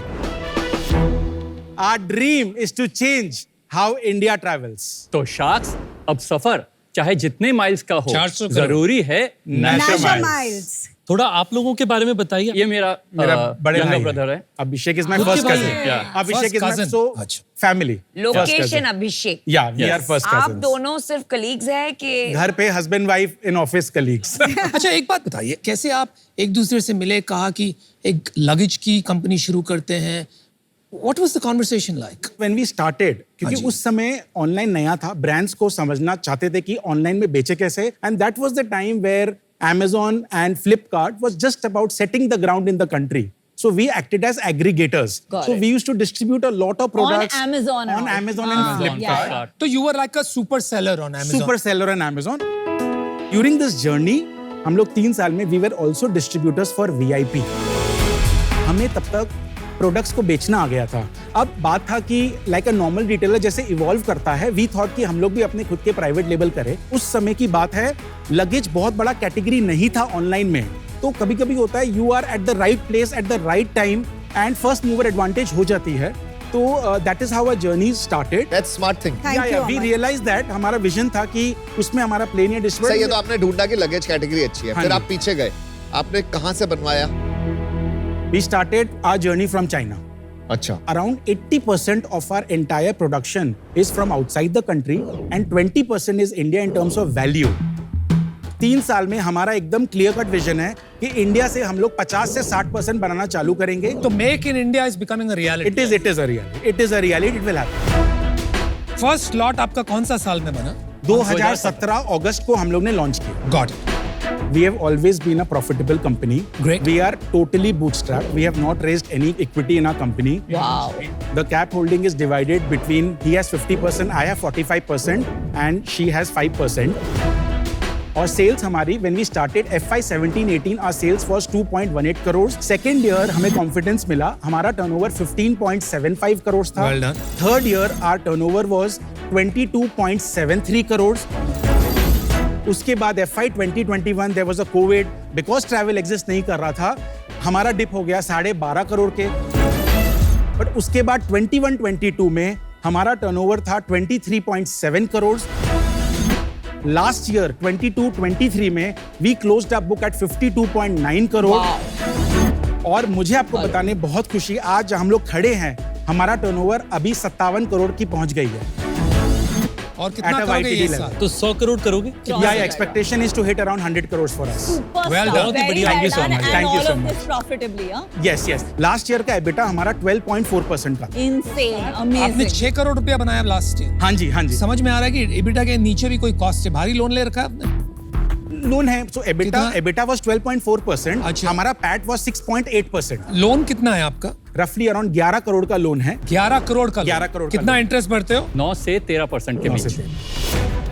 Our dream is to change how India travels. तो शार्क्स, अब सफर चाहे जितने माइल्स का हो, 400 जरूरी है नेशर माइल्स। थोड़ा आप लोगों के बारे में बताइए। ये मेरा बड़े भाई ब्रदर है। अभिषेक इज माय खुद के फर्स्ट भाई कजिन। हैं? अभिषेक इज First माय cousin. सो अच्छा। फैमिली। लोकेश एंड अभिषेक, या वी आर फर्स्ट आप कजिन्स। दोनों सिर्फ कलीग्स हैं कि घर पे husband wife, in office colleagues. अच्छा, एक बात बताइए, कैसे आप एक दूसरे से मिले, कहा कि एक लगेज की कंपनी शुरू करते हैं? What was the conversation like? When we started, क्योंकि उस समय ऑनलाइन नया था, ब्रांड्स को समझना चाहते थे कि ऑनलाइन में बेचे कैसे, and that was the time where Amazon and Flipkart was just about setting the ground in the country. So we acted as aggregators. Got So it. we used to distribute a lot of products On Amazon and on all. Amazon and Flipkart. yeah. So you were like a super seller on Amazon. Super seller on Amazon. During this journey, हम लोग 3 साल में we were also distributors for VIP. हमें तब तक products को बेचना आ गया था। अब बात था कि लाइक अ नॉर्मल रिटेलर जैसे इवॉल्व करता है, वी थॉट कि हम लोग भी अपने खुद के प्राइवेट लेबल करें। उस समय की बात है, लगेज बहुत बड़ा कैटेगरी नहीं था ऑनलाइन में, तो कभी कभी होता है you are at the right place at the right time and first mover advantage हो जाती है। तो that is how our journey started. That's smart thing. Thank you, we Aman. Realise that हमारा विजन था कि उसमें हमारा प्लेन या सही है, तो आपने ढूंढा कि लगेज कैटेगरी अच्छी है, हाँ फिर जी। आप पीछे गए, आपने कहाँ से बनवाया? We started our journey from China. अच्छा। Around 80% of our entire production is from outside the country and 20% is India in terms of value. 3 साल में हमारा एकदम क्लियर कट विजन है कि इंडिया से हम लोग 50 से 60% बनाना चालू करेंगे। तो make in India is becoming a reality. It is a reality. It will happen. First lot आपका कौन सा साल में बना? 2017 अगस्त को हम लोग ने लॉन्च किया। Got it. We have always been a profitable company. Great. We are totally bootstrapped. We have not raised any equity in our company. Wow. The cap holding is divided between he has 50%, I have 45%, and she has 5%. और sales हमारी when we started FY 17-18 our sales was 2.18 crores. Second year हमें confidence मिला, हमारा turnover 15.75 crores था. Well done. Third year our turnover was 22.73 crores. उसके बाद FY 2021 there was a COVID because travel exist नहीं कर रहा था, हमारा डिप हो गया 12.5 करोड़ के। बट उसके बाद 21-22 में हमारा टर्नओवर था 23.7 करोड़। लास्ट ईयर 22-23 में we closed up book at 52.9 crore. और मुझे आपको बताने बहुत खुशी, आज हम लोग खड़े हैं, हमारा टर्नओवर अभी 57 करोड़ की पहुंच गई है। और कितना At a करोगे YTD ये level. साल? तो 100 करोड़ करोगे? Yeah, expectation is to hit around 100 crores for us. Well done. Very बढ़िया. Thank you so well done, much. and Thank you all so of much. this profitably, huh? Yes, yes. Last year का EBITDA हमारा 12.4% का। Insane, आपने amazing. 6 crore रुपया बनाया last year. हाँ जी, हाँ जी। समझ में आ रहा है कि एबिटा के नीचे भी कोई कॉस्ट है, भारी लोन ले रखा है आपने? लोन है, so कितना? EBITDA was 12.4%, अच्छा। हमारा PAT was 6.8%। लोन कितना है आपका? रफली अराउंड 11 करोड़ का लोन है। 11 करोड़ का लोन। 11 करोड़ का कितना लोन। इंटरेस्ट भरते हो? 9 से 13% के बीच।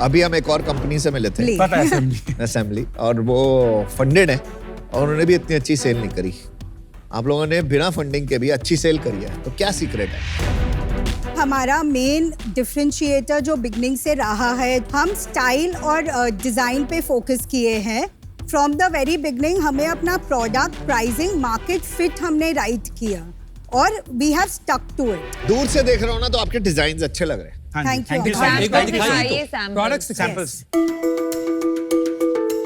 अभी हम एक और कंपनी से मिले थे, Please. पता है assembly। असेंबली, और वो फंडेड है और उन्होंने भी इतनी अच्छी सेल नहीं करी। आप लोगों ने बिना फंडिंग के भी अच्छी सेल करी है, तो क्या सीक्रेट है? हमारा मेन डिफरेंशिएटर जो बिगनिंग से रहा है, हम स्टाइल और डिज़ाइन पे फोकस किए हैं। फ्रॉम द वेरी बिगनिंग हमें अपना प्रोडक्ट, प्राइसिंग, मार्केट फिट हमने राइट किया और we have stuck to it. दूर से देख रहा हूँ ना तो आपके डिजाइन अच्छे लग रहे हैं। हाँ जी, Thank thank you. you so much। एक बार Samples दिखाइए दिखाइए, तो। samples. Products Samples।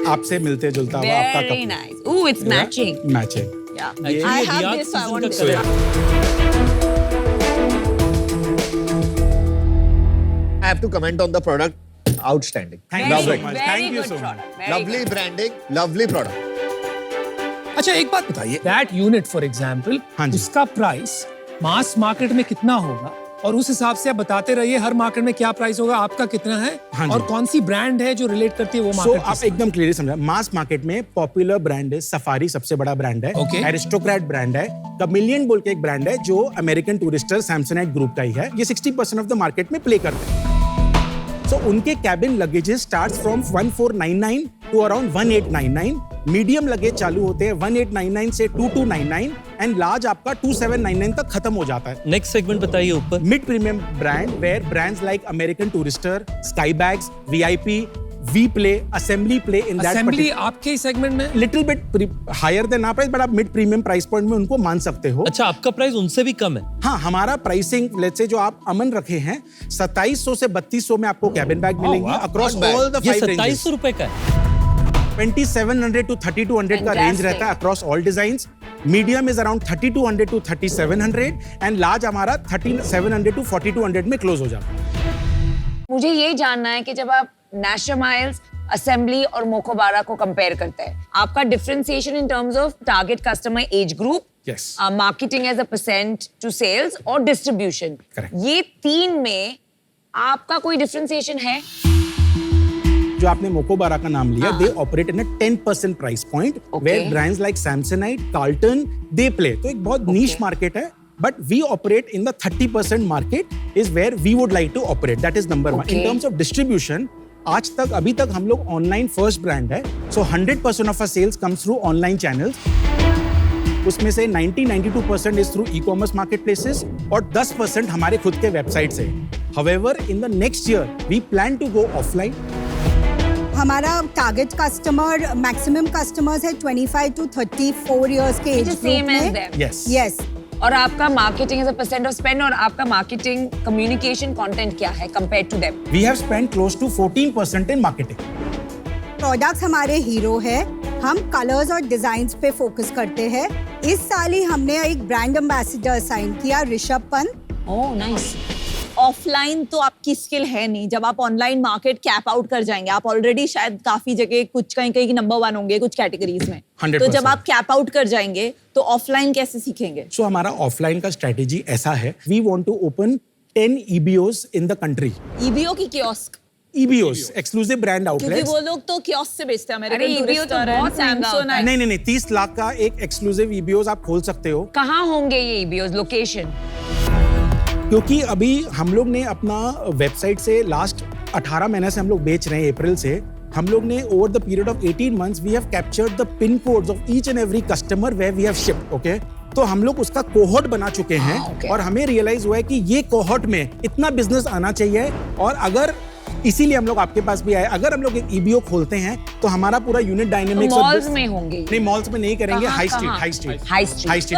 आपसे मिलते जुलता हुआ आपका Very कपड़ा। nice. Ooh, it's matching. Matching. Yeah. Actually, I ये have Riyadh this, I season want का this. कलर है। I have to comment on the product. Outstanding. Thank you Very, so Lovely. much. very Thank you good so much। product. Very Lovely good. branding, lovely product. अच्छा एक बात बताइए, that unit for example, हाँ जी। उसका price mass market में कितना होगा और उस हिसाब से आप बताते रहिए हर मार्केट में क्या प्राइस होगा, आपका कितना है हाँ जी। और कौन सी ब्रांड है जो रिलेट करती है वो सो मार्केट आप एकदम क्लियरली समझा, मास मार्केट में पॉपुलर ब्रांड है सफारी, सबसे बड़ा ब्रांड है। Okay. एरिस्टोक्रेट ब्रांड है। कमिलियन बोल के एक ब्रांड है जो अमेरिकन टूरिस्टर सैमसोनाइट ग्रुप का ही है। ये 60% ऑफ द मार्केट में प्ले करते हैं। सो उनके cabin luggages starts from 1499 to around 1899। Medium luggage चालू होते हैं 1899 से 2299 एंड लार्ज आपका 2799 तक खत्म हो जाता है। नेक्स्ट सेगमेंट बताइए ऊपर। Mid premium brand where brands like American Tourister, Skybags, VIP, we play, Assembly play in that. Assembly आपके सेगमेंट में little bit higher than our price, but आप मिड प्रीमियम प्राइस पॉइंट में उनको मान सकते हो। अच्छा, आपका प्राइस उनसे भी कम है? हाँ, हमारा प्राइसिंग लेट्स से जो आप अमन रखे हैं 2700 से 3200 में आपको कैबिन बैग मिलेंगे across not bad. All the ये 5 रेंजेस। 2700 रुपए का है। 2700 to 3200 का रेंज Fantastic. रहता है across all designs. Medium is around 3200 to 3700 and large हमारा 3700 to 4200 में क्लोज हो जाता है। मुझे ये जानना है कि जब आप नेशनमाइल्स, असेंबली और मोकोबारा को कंपेयर करते हैं, आपका differentiation in terms of target customer age group, Yes. Marketing as a percent to sales और डिस्ट्रीब्यूशन, Correct. ये तीन में आपका कोई डिफरेंशिएशन है? जो आपने मोकोबारा का नाम लिया, they operate in a 10% price point where brands like Samsonite, Carlton they play. तो एक बहुत नीश मार्केट है, but we operate in the 30% market is where we would like to operate. That is number 1 in terms of distribution. आज तक अभी तक हम लोग ऑनलाइन फर्स्ट ब्रांड है। So 100% of our sales comes through online channels. उसमें से 90-92% is through e commerce marketplaces और 10% हमारे खुद के वेबसाइट से। However in the next year we plan to go offline. हमारा टारगेट कस्टमर, मैक्सिमम कस्टमर्स है 25 to 34 इयर्स के Which age is group same as में। them. यस यस, और आपका marketing as a percent of spend और आपका marketing communication content क्या है compare to them? We have spent close to 14% in marketing. Products हमारे hero है। हम कलर्स और डिजाइन्स पे फोकस करते हैं। इस साल ही हमने एक ब्रांड एम्बेसडर साइन किया, Rishabh Pant. Oh nice. Offline तो आपकी स्किल है नहीं, जब आप ऑनलाइन मार्केट कैप आउट कर जाएंगे, आप ऑलरेडी शायद काफी जगह कुछ कहीं कहीं नंबर 1 होंगे कुछ कैटेगरीज में, 100%। तो जब आप कैप आउट कर जाएंगे तो ऑफलाइन कैसे सीखेंगे? सो हमारा ऑफलाइन का स्ट्रेटेजी ऐसा है, we want to open 10 EBOs in the country. EBO की कियोस्क EBOs, exclusive brand क्योंकि outlets. वो लोग तो कियोस्क से बेचते हैं, अरे अमेरिकन EBO तो बहुत महंगा होता है। नहीं 30 लाख का एक एक्सक्लूसिव EBOs आप खोल सकते हो, कहाँ होंगे ये EBOs? लोकेशन? क्योंकि अभी हम लोग ने अपना वेबसाइट से लास्ट 18 महीने से हम लोग बेच रहे हैं, अप्रैल से हम लोग ने over the period of 18 months we have captured the pin codes of each and every customer where we have shipped, okay? तो हम लोग उसका कोहॉर्ट बना चुके हैं और हमें रियलाइज हुआ है कि ये कोहॉर्ट में इतना बिजनेस आना चाहिए, और अगर इसीलिए हम लोग आपके पास भी आए, अगर हम लोग एक EBO खोलते हैं तो हमारा पूरा यूनिट डायनेमिक्स मॉल्स में होंगे? नहीं, मॉल्स में नहीं करेंगे, हाई स्ट्रीट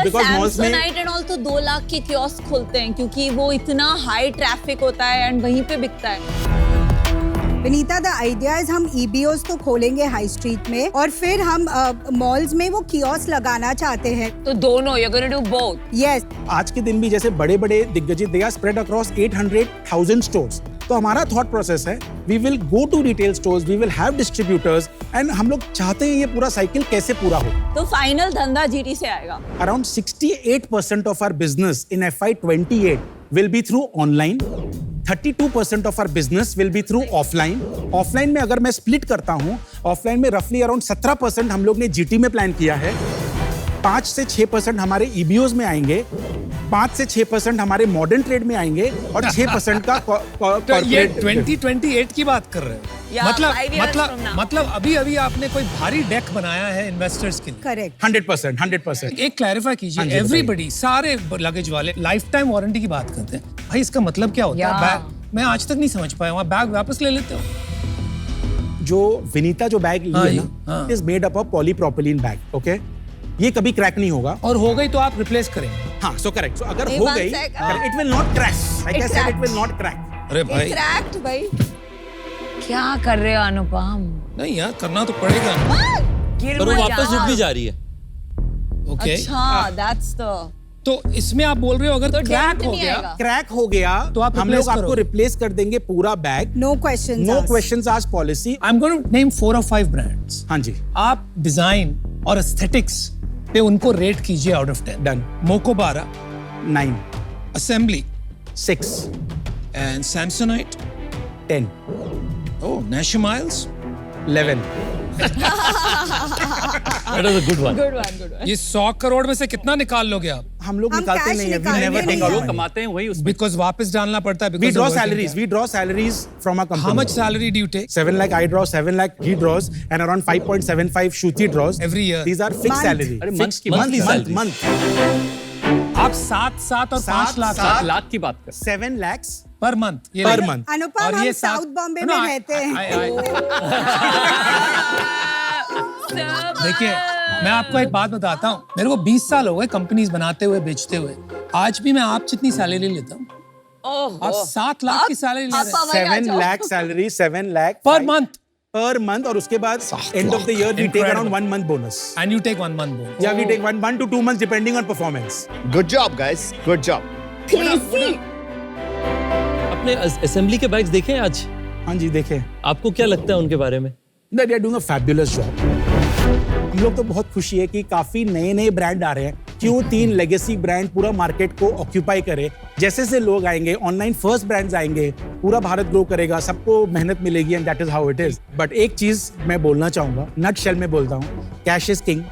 बिकॉज़ मॉल्स में Samsonite and all तो 2 लाख के कियोस्क खोलते हैं क्योंकि वो इतना हाई ट्रैफिक होता है एंड वहीं पे बिकता है। विनीता, द आइडिया इज हम EBOs तो खोलेंगे हाई स्ट्रीट में और फिर हम मॉल्स में वो कियोस्क लगाना चाहते हैं। तो दोनों, you're gonna do both? Yes. आज के दिन भी जैसे बड़े-बड़े दिग्गज they are spread across 800,000 stores, तो हमारा थॉट प्रोसेस है we will go to retail stores, we will have distributors, and हम लोग चाहते हैं ये पूरा साइकिल कैसे पूरा हो। तो फाइनल धंधा GT से आएगा। Around 68% of our business in FY28 will be through online. 32% of our business will be through offline. Offline में अगर मैं स्प्लिट करता हूँ, ऑफलाइन में रफली अराउंड 17% हम लोग ने GT में प्लान किया है, 5 से 6% हमारे EBOs में आएंगे, 5 से 6% हमारे मॉडर्न ट्रेड में आएंगे और 6% का तो ये 2028 की बात कर रहे हो? Yeah, 5 years from now. मतलब अभी आपने कोई भारी डेक बनाया है इन्वेस्टर्स के लिए? करेक्ट। 100%। एक क्लैरिफाई कीजिए, एवरीबडी, सारे लगेज वाले लाइफ टाइम वारंटी की बात करते हैं, भाई इसका मतलब क्या होता है? बैग मैं आज तक नहीं समझ पाया, वहाँ बैग वापस ले लेते हो? जो विनीता जो बैग ली है ना, is made up of polypropylene bag, okay? ये कभी क्रैक नहीं होगा, और हो गई तो आप रिप्लेस करेंगे। हाँ, सो करेक्ट। सो अगर हो गई, it will not crack, like I said, it will not crack. अरे भाई, क्रैक्ड भाई। क्या कर रहे हो अनुपम? नहीं यार, करना तो पड़ेगा। गिर पर वो मत वापस जाना। रुक भी जा रही है। ओके, अच्छा, दैट्स द। तो इसमें आप बोल रहे हो अगर तो क्रैक dent हो नहीं गया, आएगा। क्रैक हो गया तो आप हम replace लोग आपको करोगे? रिप्लेस कर देंगे पूरा bag, no questions. No questions asked policy. I am going to name 4 or 5 brands. हाँ जी, आप डिजाइन और एस्थेटिक्स पे उनको रेट कीजिए आउट ऑफ 10। डन। मोको 12, 9, assembly 6, and Samsonite 10, oh Nasher Miles 11। That was a good one. Good one. ये 100 करोड़ में से कितना निकाल लोगे आप? हम लोग हम निकालते cash नहीं है, वी निकालेंगे नेवर टेक नहीं। आउट जो मनी, कमाते हैं वही उसमें बिकॉज वापस डालना पड़ता है। We draw salaries from a company. How much salary do you take? 7 lakh I draw, 7 lakh he draws, and around 5.75 Shruti draws Every year. These are fixed Month. salary. अरे month की monthly बात salary. month. आप 7 और 5 लाख 7 लाख की बात कर। 7 lakhs per month. per month. अनुपम, और हम ये साउथ बॉम्बे में रहते हैं। देखिए, मैं आपको एक बात बताता हूँ, मेरे को 20 साल हो गए कंपनीज बनाते हुए, बेचते हुए। आज भी मैं आप जितनी सैलरी लेता हूँ। आप 7 लाख की सैलरी ले रहे हैं 7 lakh salary, 7 lakh per month, per month, और उसके बाद end of the year we take around 1 month bonus. And you take 1 month bonus. Yeah, we take 1 to 2 months depending on performance. Good job guys, good job. अपने assembly के bags देखे हैं आज? हाँ जी, देखें। आपको क्या लगता है उनके बारे में? They are doing a fabulous job. हम लोग तो बहुत खुशी है कि काफी नए ब्रांड आ रहे हैं। क्यों 3 लेगेसी ब्रांड पूरा मार्केट को ऑक्यूपाई करे? जैसे से लोग आएंगे, ऑनलाइन फर्स्ट ब्रांड्स आएंगे, पूरा भारत ग्रो करेगा, सबको मेहनत मिलेगी, and that is how it is. But एक चीज मैं बोलना चाहूंगा, नट शेल में बोलता हूँ, कैश इज किंग।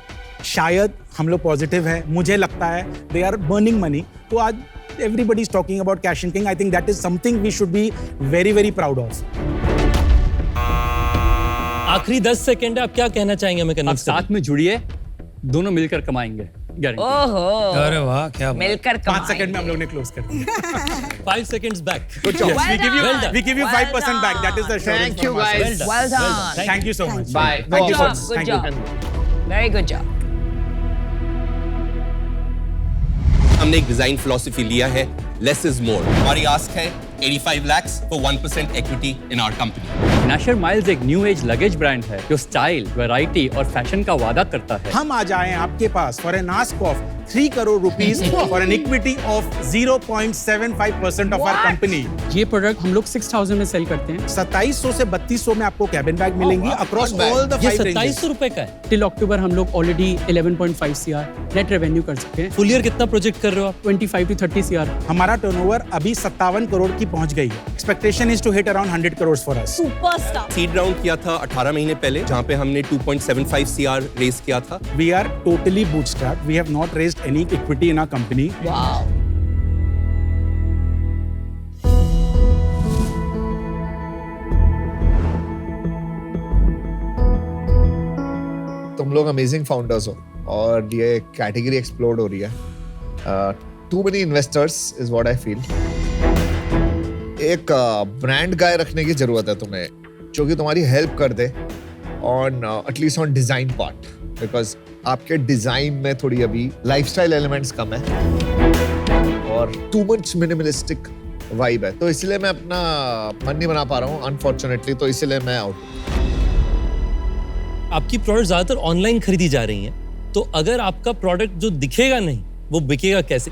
शायद हम लोग पॉजिटिव है, मुझे लगता है दे आर बर्निंग मनी, तो आज everybody is talking about cash and king. I think that is something we should be very, very proud of. आखिरी 10 सेकंड है, आप क्या कहना चाहेंगे हमें? आप कन्विंस साथ में जुड़िए, दोनों मिलकर कमाएंगे, गारंटी। ओहो, अरे वाह, क्या बात। मिलकर 5 सेकंड में हम लोग ने क्लोज कर दिया। 5 seconds back. Good job. Well done. We give you Well 5% back. That is the assurance. Thank you, from our guys. side. Well done. Well done. Thank you so much. Bye. Thank you so job, much. good Thank job. you. Very good job. हमने एक design philosophy लिया है, less is more. हमारी ask है 85 lakhs for 1% equity in our company. Nasher Miles एक new age luggage brand है जो style, variety और फैशन का वादा करता है। हम आज आए हैं आपके पास for an ask of 3 crore rupees for an equity of 0.75% of our company. ये प्रोडक्ट हम लोग 6000 में सेल करते हैं। 2700 से 3200 में आपको कैबिन बैग मिलेंगी अक्रॉस ऑल द ये 5 रेंजेस। 2700 रुपए का है। टिल अक्टूबर हम लोग ऑलरेडी 11.5 CR नेट रेवेन्यू कर चुके हैं। फुल ईयर कितना प्रोजेक्ट कर रहे हो आप? 25 to 30 CR। हमारा टर्नओवर अभी 57 करोड़ की पहुंच गई है। Expectation is to hit around 100 crore for us. Superstar. Seed round किया था 18 महीने पहले, जहां पे हमने 2.75 CR रेस किया था। We are totally bootstrapped. We have not raised any equity in our company. Wow. तुम लोग अमेजिंग फाउंडर्स हो और ये कैटेगरी एक्सप्लोर हो रही है। Too many investors is what I feel. एक ब्रांड गाय रखने की जरूरत है तुम्हें जो कि तुम्हारी हेल्प कर दे on at least on design part, because आपके डिजाइन में थोड़ी अभी लाइफस्टाइल एलिमेंट्स कम है और टू मच मिनिमलिस्टिक वाइब है, तो इसलिए मैं अपना मन नहीं बना पा रहा हूँ अनफॉर्चुनेटली, तो इसलिए मैं आउट। आपकी प्रोडक्ट ज्यादातर ऑनलाइन खरीदी जा रही हैं, तो अगर आपका प्रोडक्ट जो दिखेगा नहीं वो बिकेगा कैसे?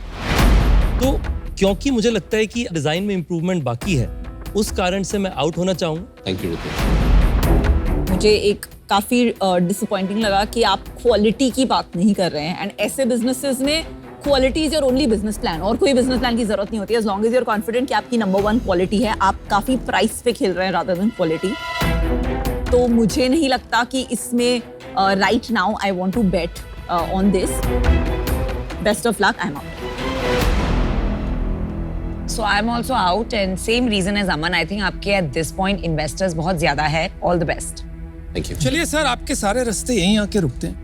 तो क्योंकि मुझे लगता है कि डिजाइन में इंप्रूवमेंट बाकी है, उस कारण से मैं आउट होना चाहूंगा। Thank you Hrithik. मुझे एक काफी डिसअपॉइंटिंग लगा कि आप क्वालिटी की बात नहीं कर रहे हैं, एंड ऐसे बिजनेसेस में quality is your only business plan, और कोई बिजनेस प्लान की जरूरत नहीं होती है। As long as you are confident कि आपकी नंबर 1 क्वालिटी है, आप काफी प्राइस पे खेल रहे हैं रादर देन क्वालिटी। तो मुझे नहीं लगता कि इसमें right now I want to bet on this. Best of luck, I am out. So I'm also out and same reason as Aman. I think आपके at this point investors बहुत ज्यादा है. All the best. Thank you. चलिए sir, आपके सारे रास्ते यहीं आके रुकते हैं।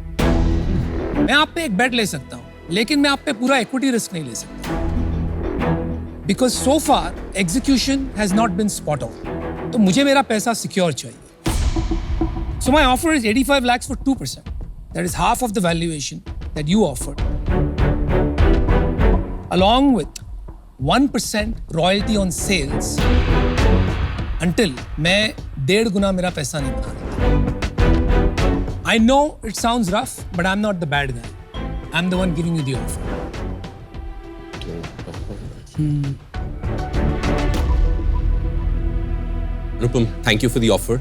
मैं आप पे एक बेट ले सकता हूँ, लेकिन मैं आप पे पूरा इक्विटी रिस्क नहीं ले सकता, because so far execution has not been spot on. तो मुझे मेरा पैसा सिक्योर चाहिए। So my offer is 85 lakhs for 2%. That is half of the valuation that you offered, along with 1% royalty on sales until मैं 1.5 गुना मेरा पैसा नहीं बना देता। I know it sounds rough, but I'm not the bad guy. I'm the one giving you the offer. Anupam, thank you for the offer.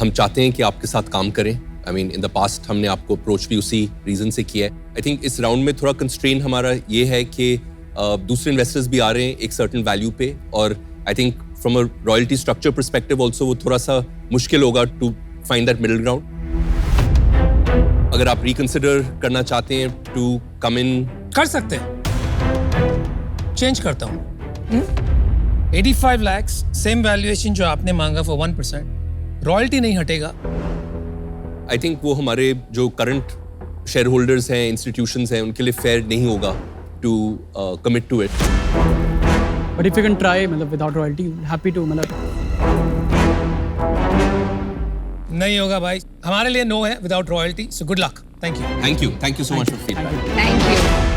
हम चाहते हैं कि आपके साथ काम करें। I mean in the past हमने आपको अप्रोच भी उसी रीजन से किया है। आई थिंक इस राउंड में थोड़ा कंस्ट्रेन हमारा ये है कि दूसरे इन्वेस्टर्स भी आ रहे हैं एक सर्टेन वैल्यू पे, और I think from a royalty structure perspective also वो थोड़ा सा मुश्किल होगा to find that middle ground. अगर आप रिकंसिडर करना चाहते हैं टू कम इन, कर सकते हैं, चेंज करता हूँ। 85 lakhs सेम वैल्यूएशन जो आपने मांगा फॉर 1%, रॉयल्टी नहीं हटेगा। आई थिंक वो हमारे जो करंट शेयर होल्डर्स हैं, इंस्टीट्यूशंस हैं, उनके लिए फेयर नहीं होगा to commit to it. But if you can try मतलब without royalty, happy to मतलब। नहीं होगा भाई, हमारे लिए नो है without royalty. So good luck, thank you. Thank you so much for feedback. Thank you.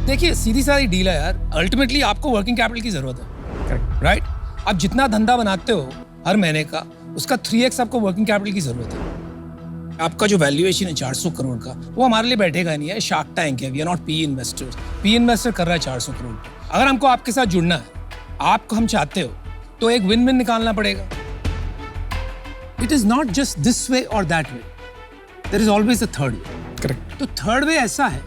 देखिए, सीधी सारी डील है यार। अल्टीमेटली आपको वर्किंग कैपिटल की जरूरत है, राइट? आप जितना धंधा बनाते हो हर महीने का, उसका 3x आपको वर्किंग कैपिटल की जरूरत है। आपका जो वैल्यूएशन है 400 करोड़ का, वो हमारे लिए बैठेगा नहीं है। शार्क टैंक है, we are not P investors. P investor कर रहा है 400 करोड़। अगर हमको आपके साथ जुड़ना है, आपको हम चाहते हो, तो एक विन विन निकालना पड़ेगा। It is not just this way और that way, there is always a third way. Correct. तो थर्ड वे ऐसा है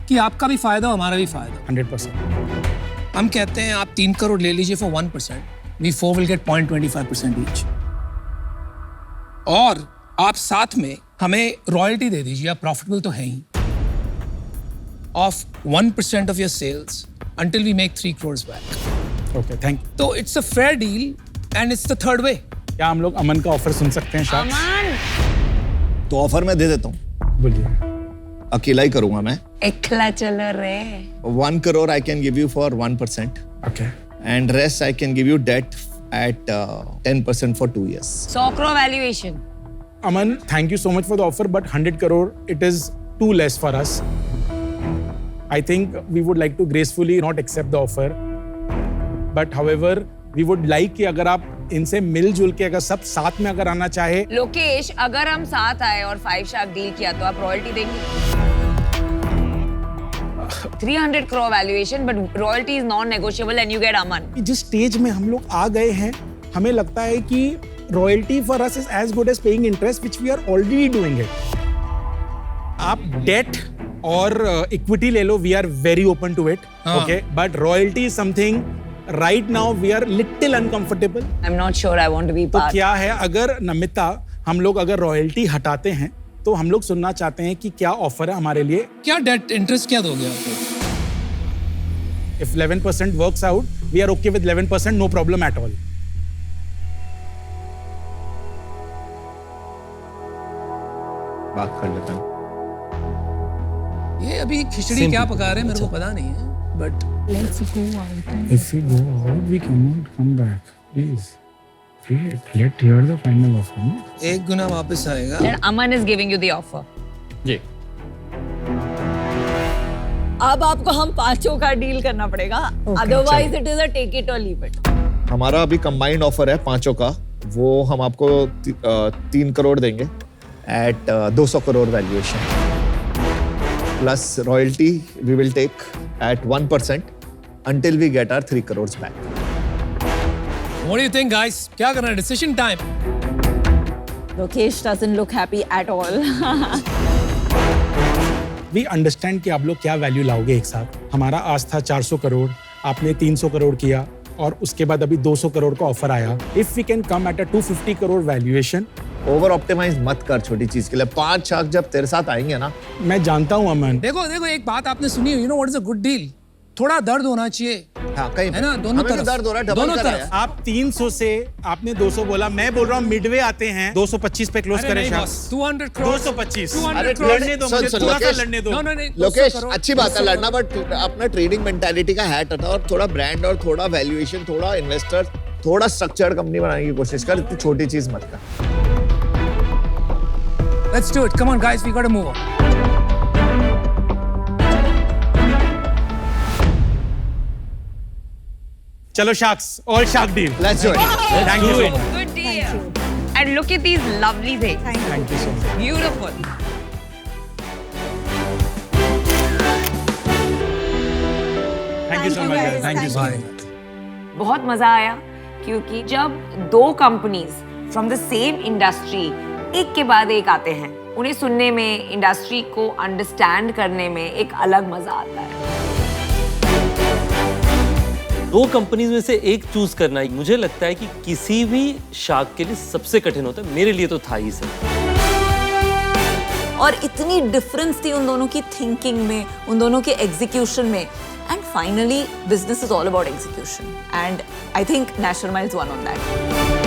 कि आपका भी फायदा हो, हमारा भी फायदा। 100%। हम कहते हैं आप 3 करोड़ ले लीजिए for 1%, we 4 will get 0.25% each, और आप साथ में हमें रॉयल्टी दे दीजिए, आप प्रॉफिटेबल तो है ही, of 1% of your sales until we make 3 crores back. Okay, thank you. तो it's a fair deal and it's the third way. क्या हम लोग अमन का ऑफर सुन सकते हैं शायद? Aman. तो ऑफर मैं दे देता हूँ, बोलिए। अकेला ही करूंगा मैं। एकला चलो रे। 1 crore I can give you for 1%. Okay. and rest I can give you debt at 10% for 2 years. 100 crore valuation. Aman, thank you so much for the offer, but 100 crore, it is too less for us. I think we would like to gracefully not accept the offer. But however, we would like कि अगर आप इनसे मिलजुल के अगर सब साथ में अगर आना चाहे. लोकेश, अगर हम साथ आए और 5 शार्क डील किया तो आप रॉयल्टी देंगे? 300 crore valuation, but royalty is non-negotiable and you get Aman. जिस स्टेज में हम लोग आ गए हैं, हमें लगता है कि royalty for us is as good as paying interest which we are already doing it. आप डेट और इक्विटी ले लो, we are very open to it, okay, but royalty is something right now we are little uncomfortable. I'm not sure I want to be तो part. क्या है, अगर नमिता हम लोग अगर रॉयल्टी हटाते हैं तो हम लोग सुनना चाहते हैं कि क्या ऑफर है हमारे लिए. क्या डेट इंटरेस्ट क्या दोगे आपको? If 11% works out, we are okay with 11%, no problem at all. बात कर लेता हूँ. ये अभी खिचड़ी क्या पका रहे हैं मेरे को पता नहीं है, but If we go out, we cannot come back. Please, let hear the final offer. एक गुना वापस आएगा. Then Aman is giving you the offer. जी. अब आपको हम पांचों का डील करना पड़ेगा, otherwise it is a take it और लीव इट. हमारा अभी कंबाइंड ऑफर है 5 का, वो हम आपको 3 करोड़ देंगे at 200 crore valuation plus royalty we will take at 1% until we get our 3 crores back. What do you think, guys? क्या करना है? Decision time. Lokesh doesn't look happy at all. We understand कि आप लोग क्या वैल्यू लाओगे एक साथ. हमारा आज था 400 करोड़, आपने 300 करोड़ किया और उसके बाद अभी 200 करोड़ का ऑफर आया. If we can come at a 250 crore valuation. Over optimise मत कर छोटी चीज के लिए. 5 शार्क जब तेरे साथ आएंगे ना. मैं जानता हूँ अमन. देखो एक बात आपने सुनी, you know what is a good deal? थोड़ा दर्द होना चाहिए. हाँ, कहीं है ना, दोनों तरफ. दर्द हो रहा है, डबल दोनों कर रहा है. तरफ. आप 300 से आपने 200 बोला, मैं बोल रहा हूँ मिडवे आते हैं 225 पे क्लोज करें. 200 करोड़. 225. 200 करोड़. लड़ने दो मुझे, थोड़ा सा लड़ने दो. नहीं, लोकेश, अच्छी बात है लड़ना, बट अपना ट्रेडिंग मेंटालिटी का हैट हटा और थोड़ा ब्रांड और थोड़ा वैल्यूएशन, थोड़ा इन्वेस्टर, थोड़ा स्ट्रक्चर्ड कंपनी बनाने की कोशिश कर. इतनी छोटी चीज मत कर. Let's do it. Come on, guys. We got to move on. चलो sharks, all shark deal. Let's do it. Thank you so much. Good deal. And look at these lovely things. Thank you so much. Beautiful. Thank you so much. guys. Thank you so much. बहुत मजा आया क्योंकि जब 2 companies from the same industry एक के बाद एक आते हैं, उन्हें सुनने में, इंडस्ट्री को अंडरस्टैंड करने में एक अलग मजा आता है. 2 कंपनीज में से एक चूज करना मुझे लगता है कि किसी भी शार्क के लिए सबसे कठिन होता है. मेरे लिए तो था ही सर. और इतनी डिफरेंस थी उन दोनों की थिंकिंग में, उन दोनों के एग्जीक्यूशन में. And finally business is all about execution and I think national mile is one on that.